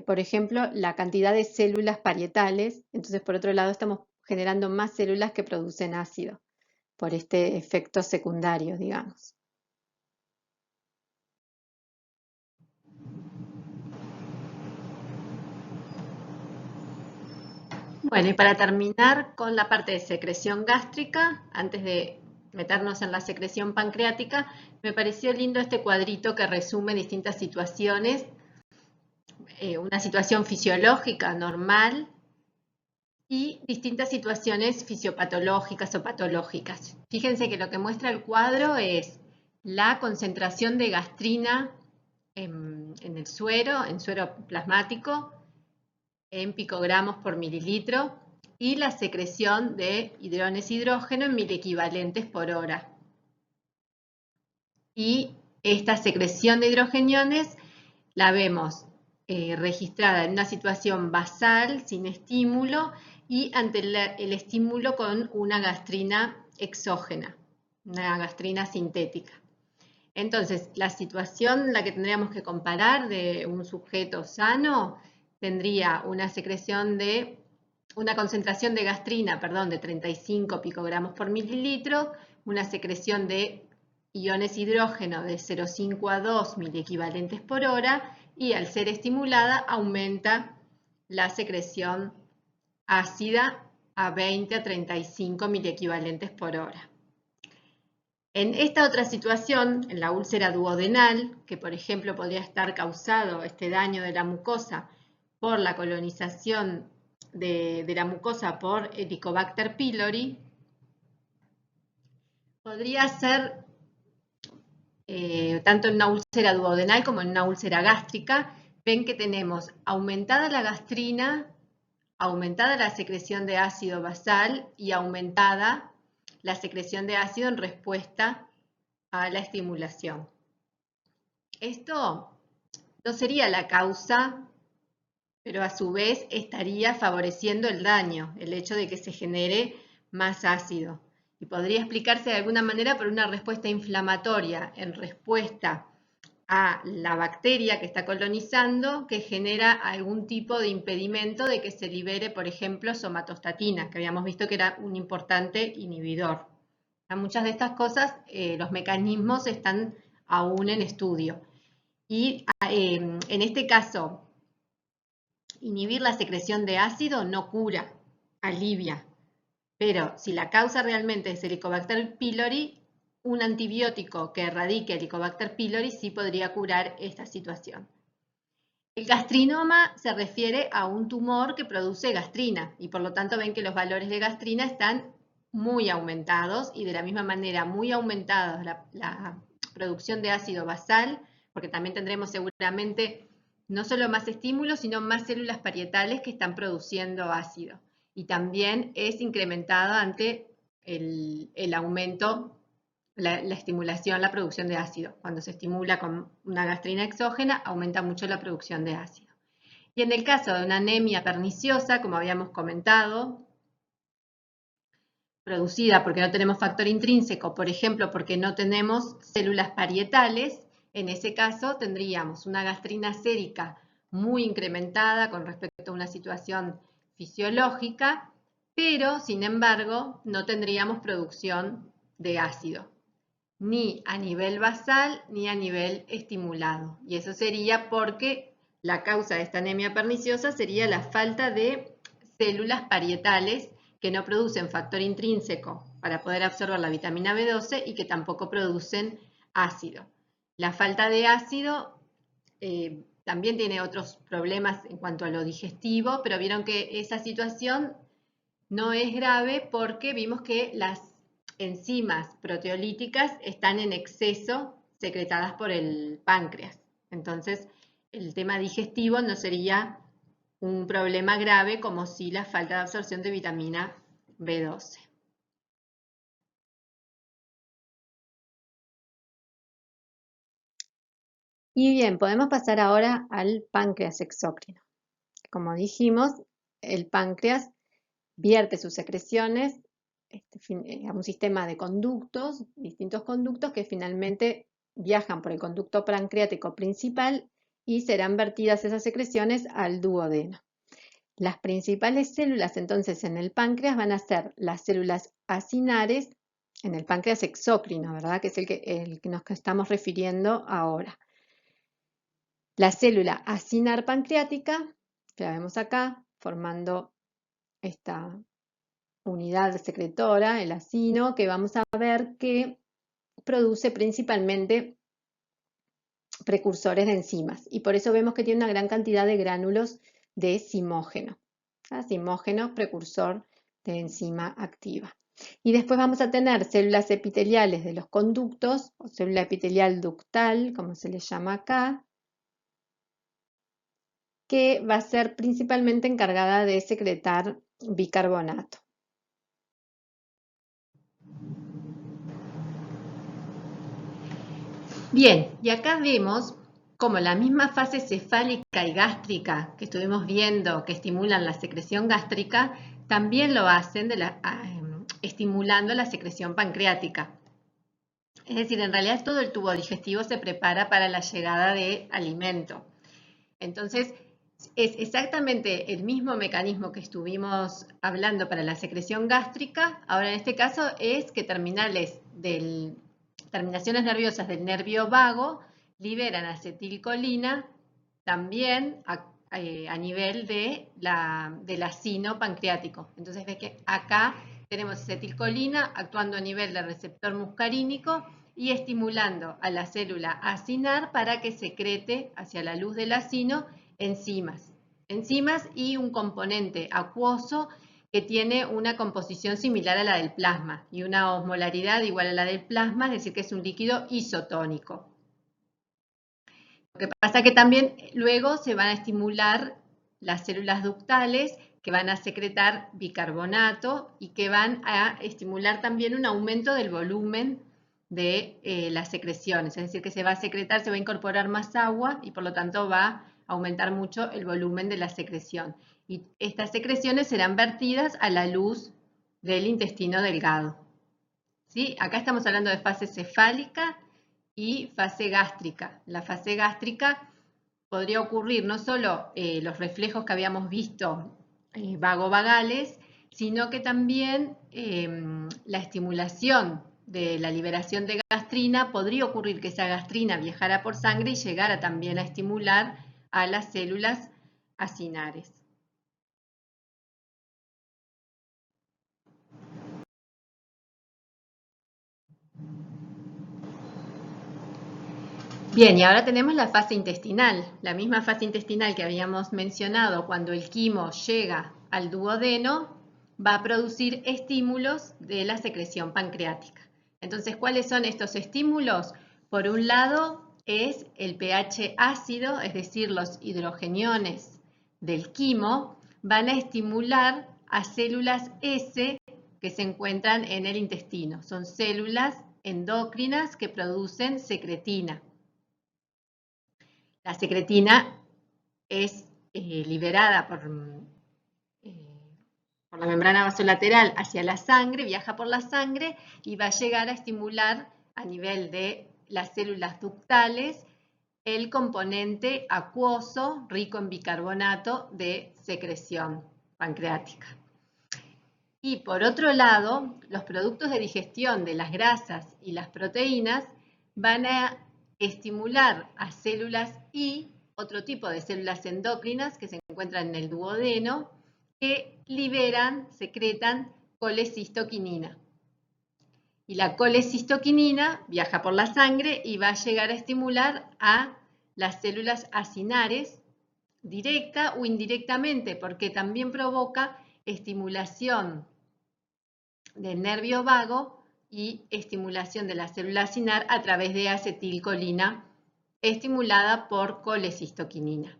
por ejemplo, la cantidad de células parietales. Entonces, por otro lado, estamos generando más células que producen ácido por este efecto secundario, digamos. Bueno, y para terminar con la parte de secreción gástrica, antes de meternos en la secreción pancreática, me pareció lindo este cuadrito que resume distintas situaciones, una situación fisiológica normal y distintas situaciones fisiopatológicas o patológicas. Fíjense que lo que muestra el cuadro es la concentración de gastrina en el suero, en suero plasmático, en picogramos por mililitro, y la secreción de iones hidrógeno en milequivalentes por hora. Y esta secreción de hidrogeniones la vemos registrada en una situación basal, sin estímulo, y ante el estímulo con una gastrina exógena. una gastrina sintética. Entonces, la situación, la que tendríamos que comparar de un sujeto sano, tendría una concentración de gastrina, perdón, de 35 picogramos por mililitro, una secreción de iones hidrógeno de 0,5 a 2 miliequivalentes por hora, y al ser estimulada aumenta la secreción ácida a 20 a 35 miliequivalentes por hora. En esta otra situación, en la úlcera duodenal, que por ejemplo podría estar causado este daño de la mucosa por la colonización de la mucosa por Helicobacter pylori, podría ser tanto en una úlcera duodenal como en una úlcera gástrica. Ven que tenemos aumentada la gastrina, aumentada la secreción de ácido basal y aumentada la secreción de ácido en respuesta a la estimulación. Esto no sería la causa, pero a su vez estaría favoreciendo el daño, el hecho de que se genere más ácido. Y podría explicarse de alguna manera por una respuesta inflamatoria en respuesta a la bacteria que está colonizando, que genera algún tipo de impedimento de que se libere, por ejemplo, somatostatina, que habíamos visto que era un importante inhibidor. Muchas de estas cosas, los mecanismos están aún en estudio. Y en este caso, inhibir la secreción de ácido no cura, alivia. Pero si la causa realmente es Helicobacter pylori, un antibiótico que erradique Helicobacter pylori sí podría curar esta situación. El gastrinoma se refiere a un tumor que produce gastrina y por lo tanto ven que los valores de gastrina están muy aumentados y de la misma manera muy aumentados la producción de ácido basal, porque también tendremos seguramente no solo más estímulos, sino más células parietales que están produciendo ácido. Y también es incrementado ante el aumento, la estimulación, la producción de ácido. Cuando se estimula con una gastrina exógena, aumenta mucho la producción de ácido. Y en el caso de una anemia perniciosa, como habíamos comentado, producida porque no tenemos factor intrínseco, por ejemplo, porque no tenemos células parietales, en ese caso tendríamos una gastrina sérica muy incrementada con respecto a una situación fisiológica, pero sin embargo no tendríamos producción de ácido, ni a nivel basal ni a nivel estimulado. Y eso sería porque la causa de esta anemia perniciosa sería la falta de células parietales que no producen factor intrínseco para poder absorber la vitamina B12 y que tampoco producen ácido. La falta de ácido también tiene otros problemas en cuanto a lo digestivo, pero vieron que esa situación no es grave porque vimos que las enzimas proteolíticas están en exceso secretadas por el páncreas. Entonces, el tema digestivo no sería un problema grave como si la falta de absorción de vitamina B12. Y bien, podemos pasar ahora al páncreas exócrino. Como dijimos, el páncreas vierte sus secreciones a un sistema de conductos, distintos conductos que finalmente viajan por el conducto pancreático principal y serán vertidas esas secreciones al duodeno. Las principales células entonces en el páncreas van a ser las células acinares en el páncreas exócrino, ¿verdad? Que es el que nos estamos refiriendo ahora. La célula acinar pancreática, que la vemos acá, formando esta unidad secretora, el acino, que vamos a ver que produce principalmente precursores de enzimas. Y por eso vemos que tiene una gran cantidad de gránulos de zimógeno. Zimógeno, precursor de enzima activa. Y después vamos a tener células epiteliales de los conductos, o célula epitelial ductal, como se le llama acá, que va a ser principalmente encargada de secretar bicarbonato. Bien, y acá vemos como la misma fase cefálica y gástrica que estuvimos viendo que estimulan la secreción gástrica, también lo hacen estimulando la secreción pancreática. Es decir, en realidad todo el tubo digestivo se prepara para la llegada de alimento. Entonces, es exactamente el mismo mecanismo que estuvimos hablando para la secreción gástrica. Ahora, en este caso, es que terminaciones nerviosas del nervio vago liberan acetilcolina también a nivel del acino pancreático. Entonces, ves que acá tenemos acetilcolina actuando a nivel del receptor muscarínico y estimulando a la célula acinar para que secrete hacia la luz del acino enzimas y un componente acuoso que tiene una composición similar a la del plasma y una osmolaridad igual a la del plasma, es decir, que es un líquido isotónico. Lo que pasa es que también luego se van a estimular las células ductales que van a secretar bicarbonato y que van a estimular también un aumento del volumen de las secreciones, es decir, que se va a secretar, se va a incorporar más agua y por lo tanto va a aumentar mucho el volumen de la secreción. Y estas secreciones serán vertidas a la luz del intestino delgado. ¿Sí? Acá estamos hablando de fase cefálica y fase gástrica. La fase gástrica podría ocurrir no solo los reflejos que habíamos visto vagovagales, sino que también la estimulación de la liberación de gastrina, podría ocurrir que esa gastrina viajara por sangre y llegara también a estimular a las células acinares. Bien, y ahora tenemos la fase intestinal, la misma fase intestinal que habíamos mencionado cuando el quimo llega al duodeno, va a producir estímulos de la secreción pancreática. Entonces, ¿cuáles son estos estímulos? Por un lado es el pH ácido, es decir, los hidrogeniones del quimo van a estimular a células S que se encuentran en el intestino. Son células endocrinas que producen secretina. La secretina es liberada por la membrana vasolateral hacia la sangre, viaja por la sangre y va a llegar a estimular a nivel de las células ductales el componente acuoso rico en bicarbonato de secreción pancreática. Y por otro lado, los productos de digestión de las grasas y las proteínas van a estimular a células I, otro tipo de células endócrinas que se encuentran en el duodeno, que secretan colecistoquinina. Y la colecistoquinina viaja por la sangre y va a llegar a estimular a las células acinares directa o indirectamente, porque también provoca estimulación del nervio vago y estimulación de la célula acinar a través de acetilcolina estimulada por colecistoquinina.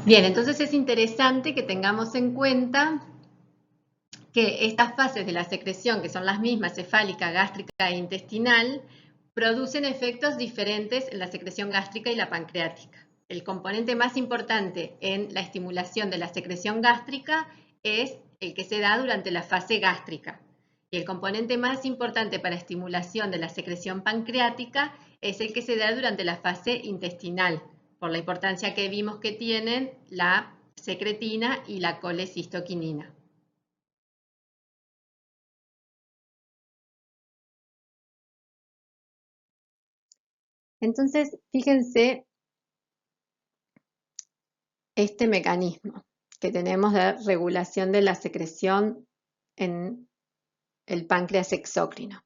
Bien, entonces es interesante que tengamos en cuenta que estas fases de la secreción, que son las mismas, cefálica, gástrica e intestinal, producen efectos diferentes en la secreción gástrica y la pancreática. El componente más importante en la estimulación de la secreción gástrica es el que se da durante la fase gástrica. Y el componente más importante para estimulación de la secreción pancreática es el que se da durante la fase intestinal, por la importancia que vimos que tienen la secretina y la colecistoquinina. Entonces, fíjense este mecanismo que tenemos de regulación de la secreción en el páncreas exócrino.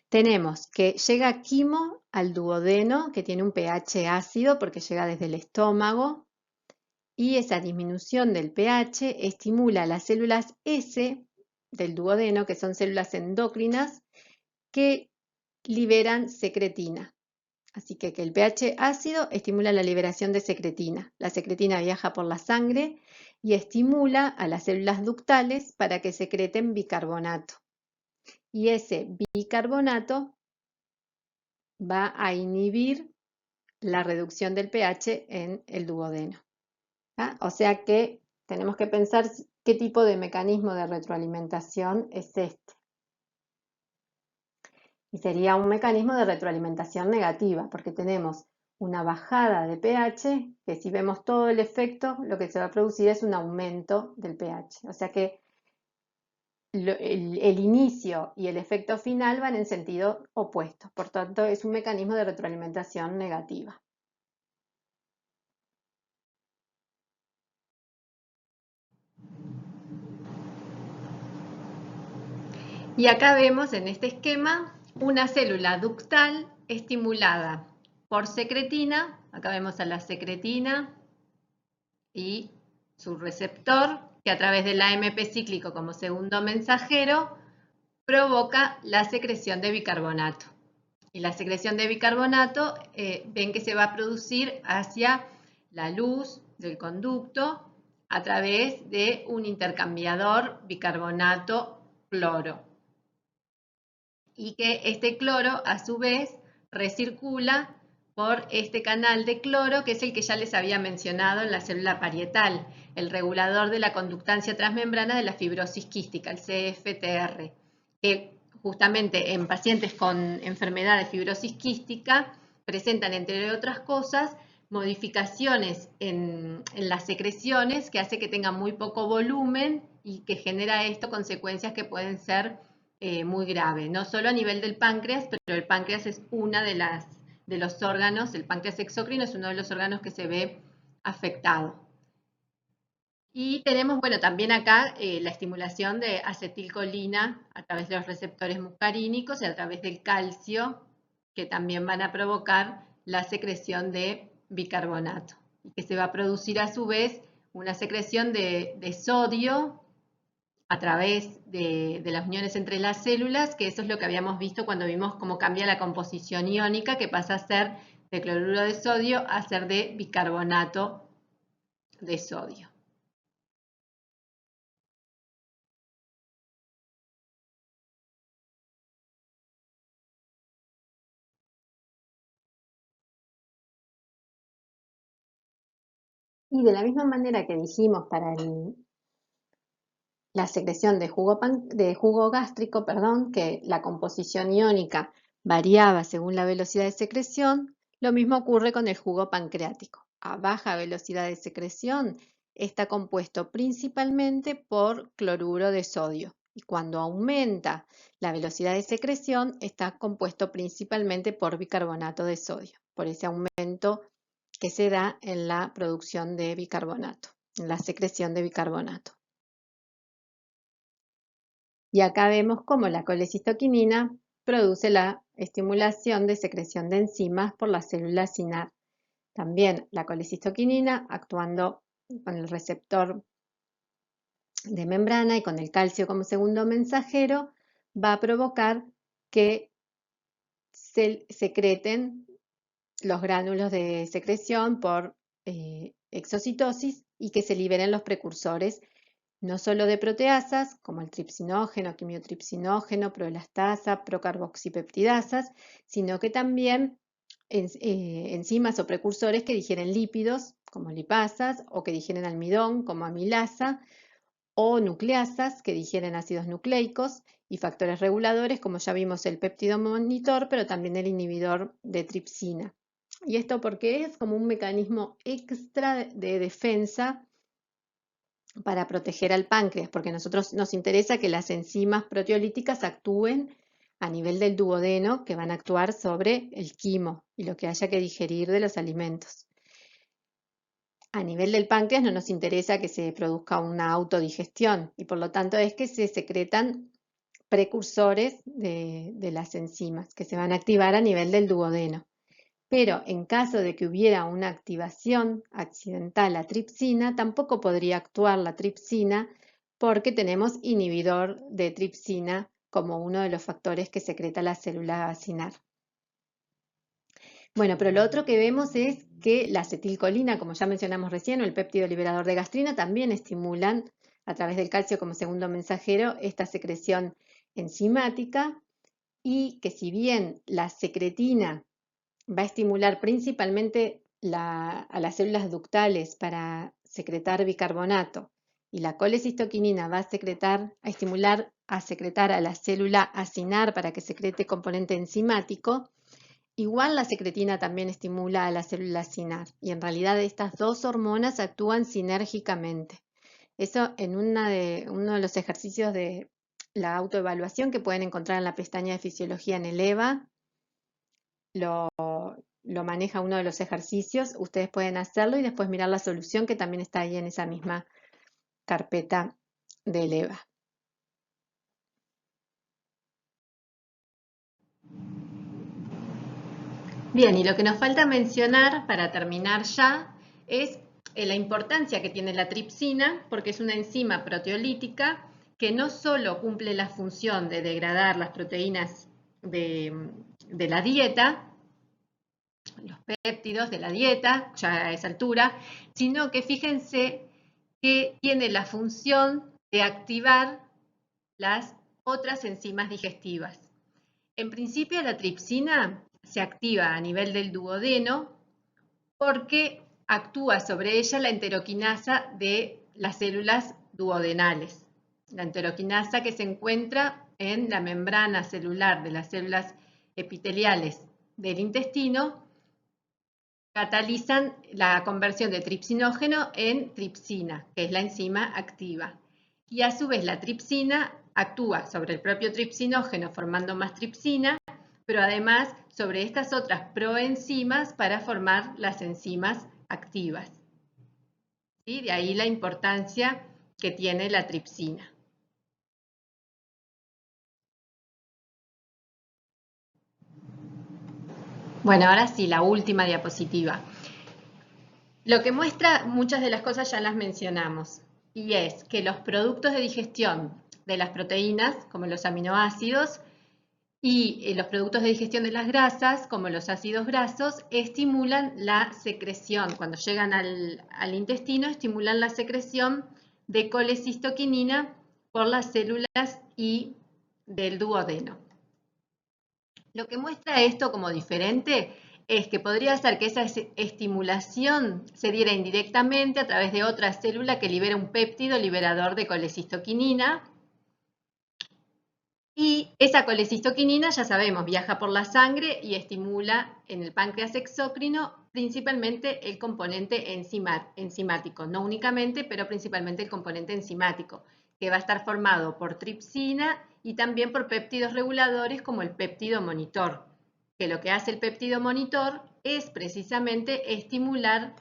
Tenemos que llega quimo al duodeno, que tiene un pH ácido porque llega desde el estómago, y esa disminución del pH estimula las células S del duodeno, que son células endócrinas, que liberan secretina. Así que el pH ácido estimula la liberación de secretina. La secretina viaja por la sangre y estimula a las células ductales para que secreten bicarbonato. Y ese bicarbonato va a inhibir la reducción del pH en el duodeno. ¿Ah? O sea que tenemos que pensar qué tipo de mecanismo de retroalimentación es este. Y sería un mecanismo de retroalimentación negativa, porque tenemos una bajada de pH, que si vemos todo el efecto, lo que se va a producir es un aumento del pH. O sea que el inicio y el efecto final van en sentido opuesto. Por tanto, es un mecanismo de retroalimentación negativa. Y acá vemos en este esquema una célula ductal estimulada por secretina. Acá vemos a la secretina y su receptor, que a través del AMP cíclico como segundo mensajero provoca la secreción de bicarbonato. Y la secreción de bicarbonato ven que se va a producir hacia la luz del conducto a través de un intercambiador bicarbonato-cloro. Y que este cloro a su vez recircula por este canal de cloro, que es el que ya les había mencionado en la célula parietal, el regulador de la conductancia transmembrana de la fibrosis quística, el CFTR, que justamente en pacientes con enfermedad de fibrosis quística presentan, entre otras cosas, modificaciones en las secreciones que hace que tengan muy poco volumen y que genera esto consecuencias que pueden ser muy grave, no solo a nivel del páncreas, pero el páncreas es una de los órganos, el páncreas exócrino es uno de los órganos que se ve afectado. Y tenemos, bueno, también acá la estimulación de acetilcolina a través de los receptores muscarínicos y a través del calcio, que también van a provocar la secreción de bicarbonato, y que se va a producir a su vez una secreción de sodio a través de las uniones entre las células, que eso es lo que habíamos visto cuando vimos cómo cambia la composición iónica, que pasa a ser de cloruro de sodio a ser de bicarbonato de sodio. Y de la misma manera que dijimos para la secreción de jugo gástrico, perdón, que la composición iónica variaba según la velocidad de secreción, lo mismo ocurre con el jugo pancreático. A baja velocidad de secreción está compuesto principalmente por cloruro de sodio, y cuando aumenta la velocidad de secreción está compuesto principalmente por bicarbonato de sodio, por ese aumento que se da en la producción de bicarbonato, en la secreción de bicarbonato. Y acá vemos cómo la colecistoquinina produce la estimulación de secreción de enzimas por la célula CINAR. También la colecistoquinina, actuando con el receptor de membrana y con el calcio como segundo mensajero, va a provocar que se secreten los gránulos de secreción por exocitosis y que se liberen los precursores no solo de proteasas, como el tripsinógeno, quimiotripsinógeno, proelastasa, procarboxipeptidasas, sino que también enzimas o precursores que digieren lípidos, como lipasas, o que digieren almidón, como amilasa, o nucleasas, que digieren ácidos nucleicos, y factores reguladores, como ya vimos el péptido monitor, pero también el inhibidor de tripsina. Y esto porque es como un mecanismo extra de defensa para proteger al páncreas, porque a nosotros nos interesa que las enzimas proteolíticas actúen a nivel del duodeno, que van a actuar sobre el quimo y lo que haya que digerir de los alimentos. A nivel del páncreas no nos interesa que se produzca una autodigestión y por lo tanto es que se secretan precursores de las enzimas que se van a activar a nivel del duodeno. Pero en caso de que hubiera una activación accidental a tripsina, tampoco podría actuar la tripsina porque tenemos inhibidor de tripsina como uno de los factores que secreta la célula CINAR. Bueno, pero lo otro que vemos es que la acetilcolina, como ya mencionamos recién, o el péptido liberador de gastrina, también estimulan a través del calcio como segundo mensajero esta secreción enzimática, y que si bien la secretina va a estimular principalmente a las células ductales para secretar bicarbonato y la colecistoquinina va a estimular a secretar a la célula acinar para que secrete componente enzimático, igual la secretina también estimula a la célula acinar y en realidad estas dos hormonas actúan sinérgicamente. Eso en uno de los ejercicios de la autoevaluación que pueden encontrar en la pestaña de fisiología en el EVA, lo maneja uno de los ejercicios, ustedes pueden hacerlo y después mirar la solución que también está ahí en esa misma carpeta del EVA. Bien, y lo que nos falta mencionar para terminar ya es la importancia que tiene la tripsina, porque es una enzima proteolítica que no solo cumple la función de degradar las proteínas de la dieta, los péptidos de la dieta, ya a esa altura, sino que fíjense que tiene la función de activar las otras enzimas digestivas. En principio la tripsina se activa a nivel del duodeno porque actúa sobre ella la enteroquinasa de las células duodenales. La enteroquinasa que se encuentra en la membrana celular de las células epiteliales del intestino catalizan la conversión de tripsinógeno en tripsina, que es la enzima activa. Y a su vez la tripsina actúa sobre el propio tripsinógeno formando más tripsina, pero además sobre estas otras proenzimas para formar las enzimas activas. ¿Sí? De ahí la importancia que tiene la tripsina. Bueno, ahora sí, la última diapositiva. Lo que muestra, muchas de las cosas ya las mencionamos, y es que los productos de digestión de las proteínas, como los aminoácidos, y los productos de digestión de las grasas, como los ácidos grasos, estimulan la secreción. Cuando llegan al intestino, estimulan la secreción de colecistoquinina por las células y del duodeno. Lo que muestra esto como diferente es que podría ser que esa estimulación se diera indirectamente a través de otra célula que libera un péptido liberador de colecistoquinina. Y esa colecistoquinina, ya sabemos, viaja por la sangre y estimula en el páncreas exócrino principalmente el componente enzimático, no únicamente, pero principalmente el componente enzimático, que va a estar formado por tripsina y también por péptidos reguladores como el péptido monitor, que lo que hace el péptido monitor es precisamente estimular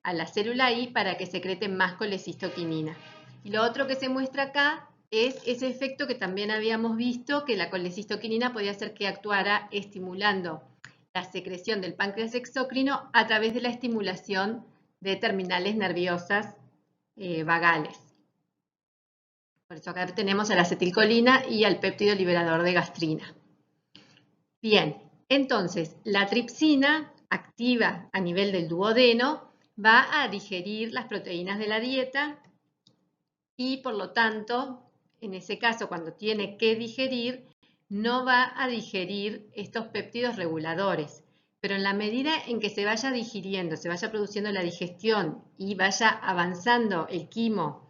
a la célula I para que secrete más colecistoquinina. Y lo otro que se muestra acá es ese efecto que también habíamos visto, que la colecistoquinina podía hacer que actuara estimulando la secreción del páncreas exócrino a través de la estimulación de terminales nerviosas vagales. Por eso acá tenemos a la acetilcolina y al péptido liberador de gastrina. Bien, entonces la tripsina activa a nivel del duodeno va a digerir las proteínas de la dieta y por lo tanto, en ese caso, cuando tiene que digerir, no va a digerir estos péptidos reguladores. Pero en la medida en que se vaya digiriendo, se vaya produciendo la digestión y vaya avanzando el quimo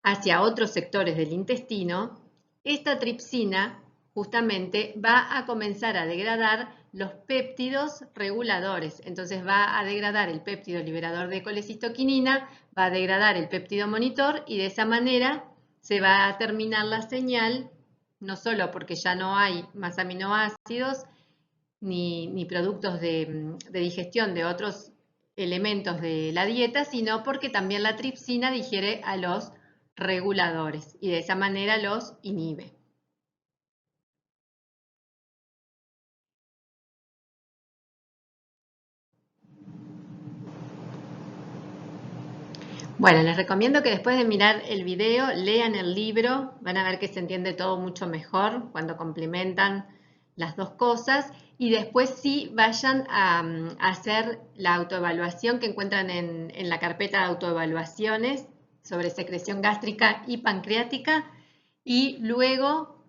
hacia otros sectores del intestino, esta tripsina justamente va a comenzar a degradar los péptidos reguladores. Entonces va a degradar el péptido liberador de colecistoquinina, va a degradar el péptido monitor y de esa manera se va a terminar la señal, no solo porque ya no hay más aminoácidos ni productos de digestión de otros elementos de la dieta, sino porque también la tripsina digiere a los reguladores y de esa manera los inhibe. Bueno, les recomiendo que después de mirar el video lean el libro, van a ver que se entiende todo mucho mejor cuando complementan las dos cosas y después sí vayan a hacer la autoevaluación que encuentran en la carpeta de autoevaluaciones sobre secreción gástrica y pancreática y luego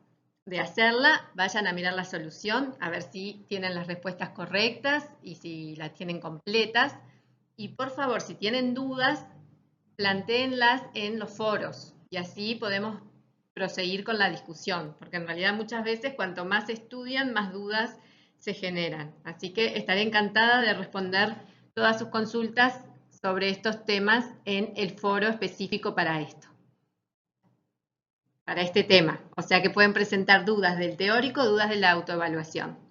de hacerla, vayan a mirar la solución, a ver si tienen las respuestas correctas y si las tienen completas. Y por favor, si tienen dudas, plantéenlas en los foros y así podemos proseguir con la discusión, porque en realidad muchas veces cuanto más estudian, más dudas se generan. Así que estaré encantada de responder todas sus consultas sobre estos temas en el foro específico para esto, para este tema. O sea que pueden presentar dudas del teórico, dudas de la autoevaluación.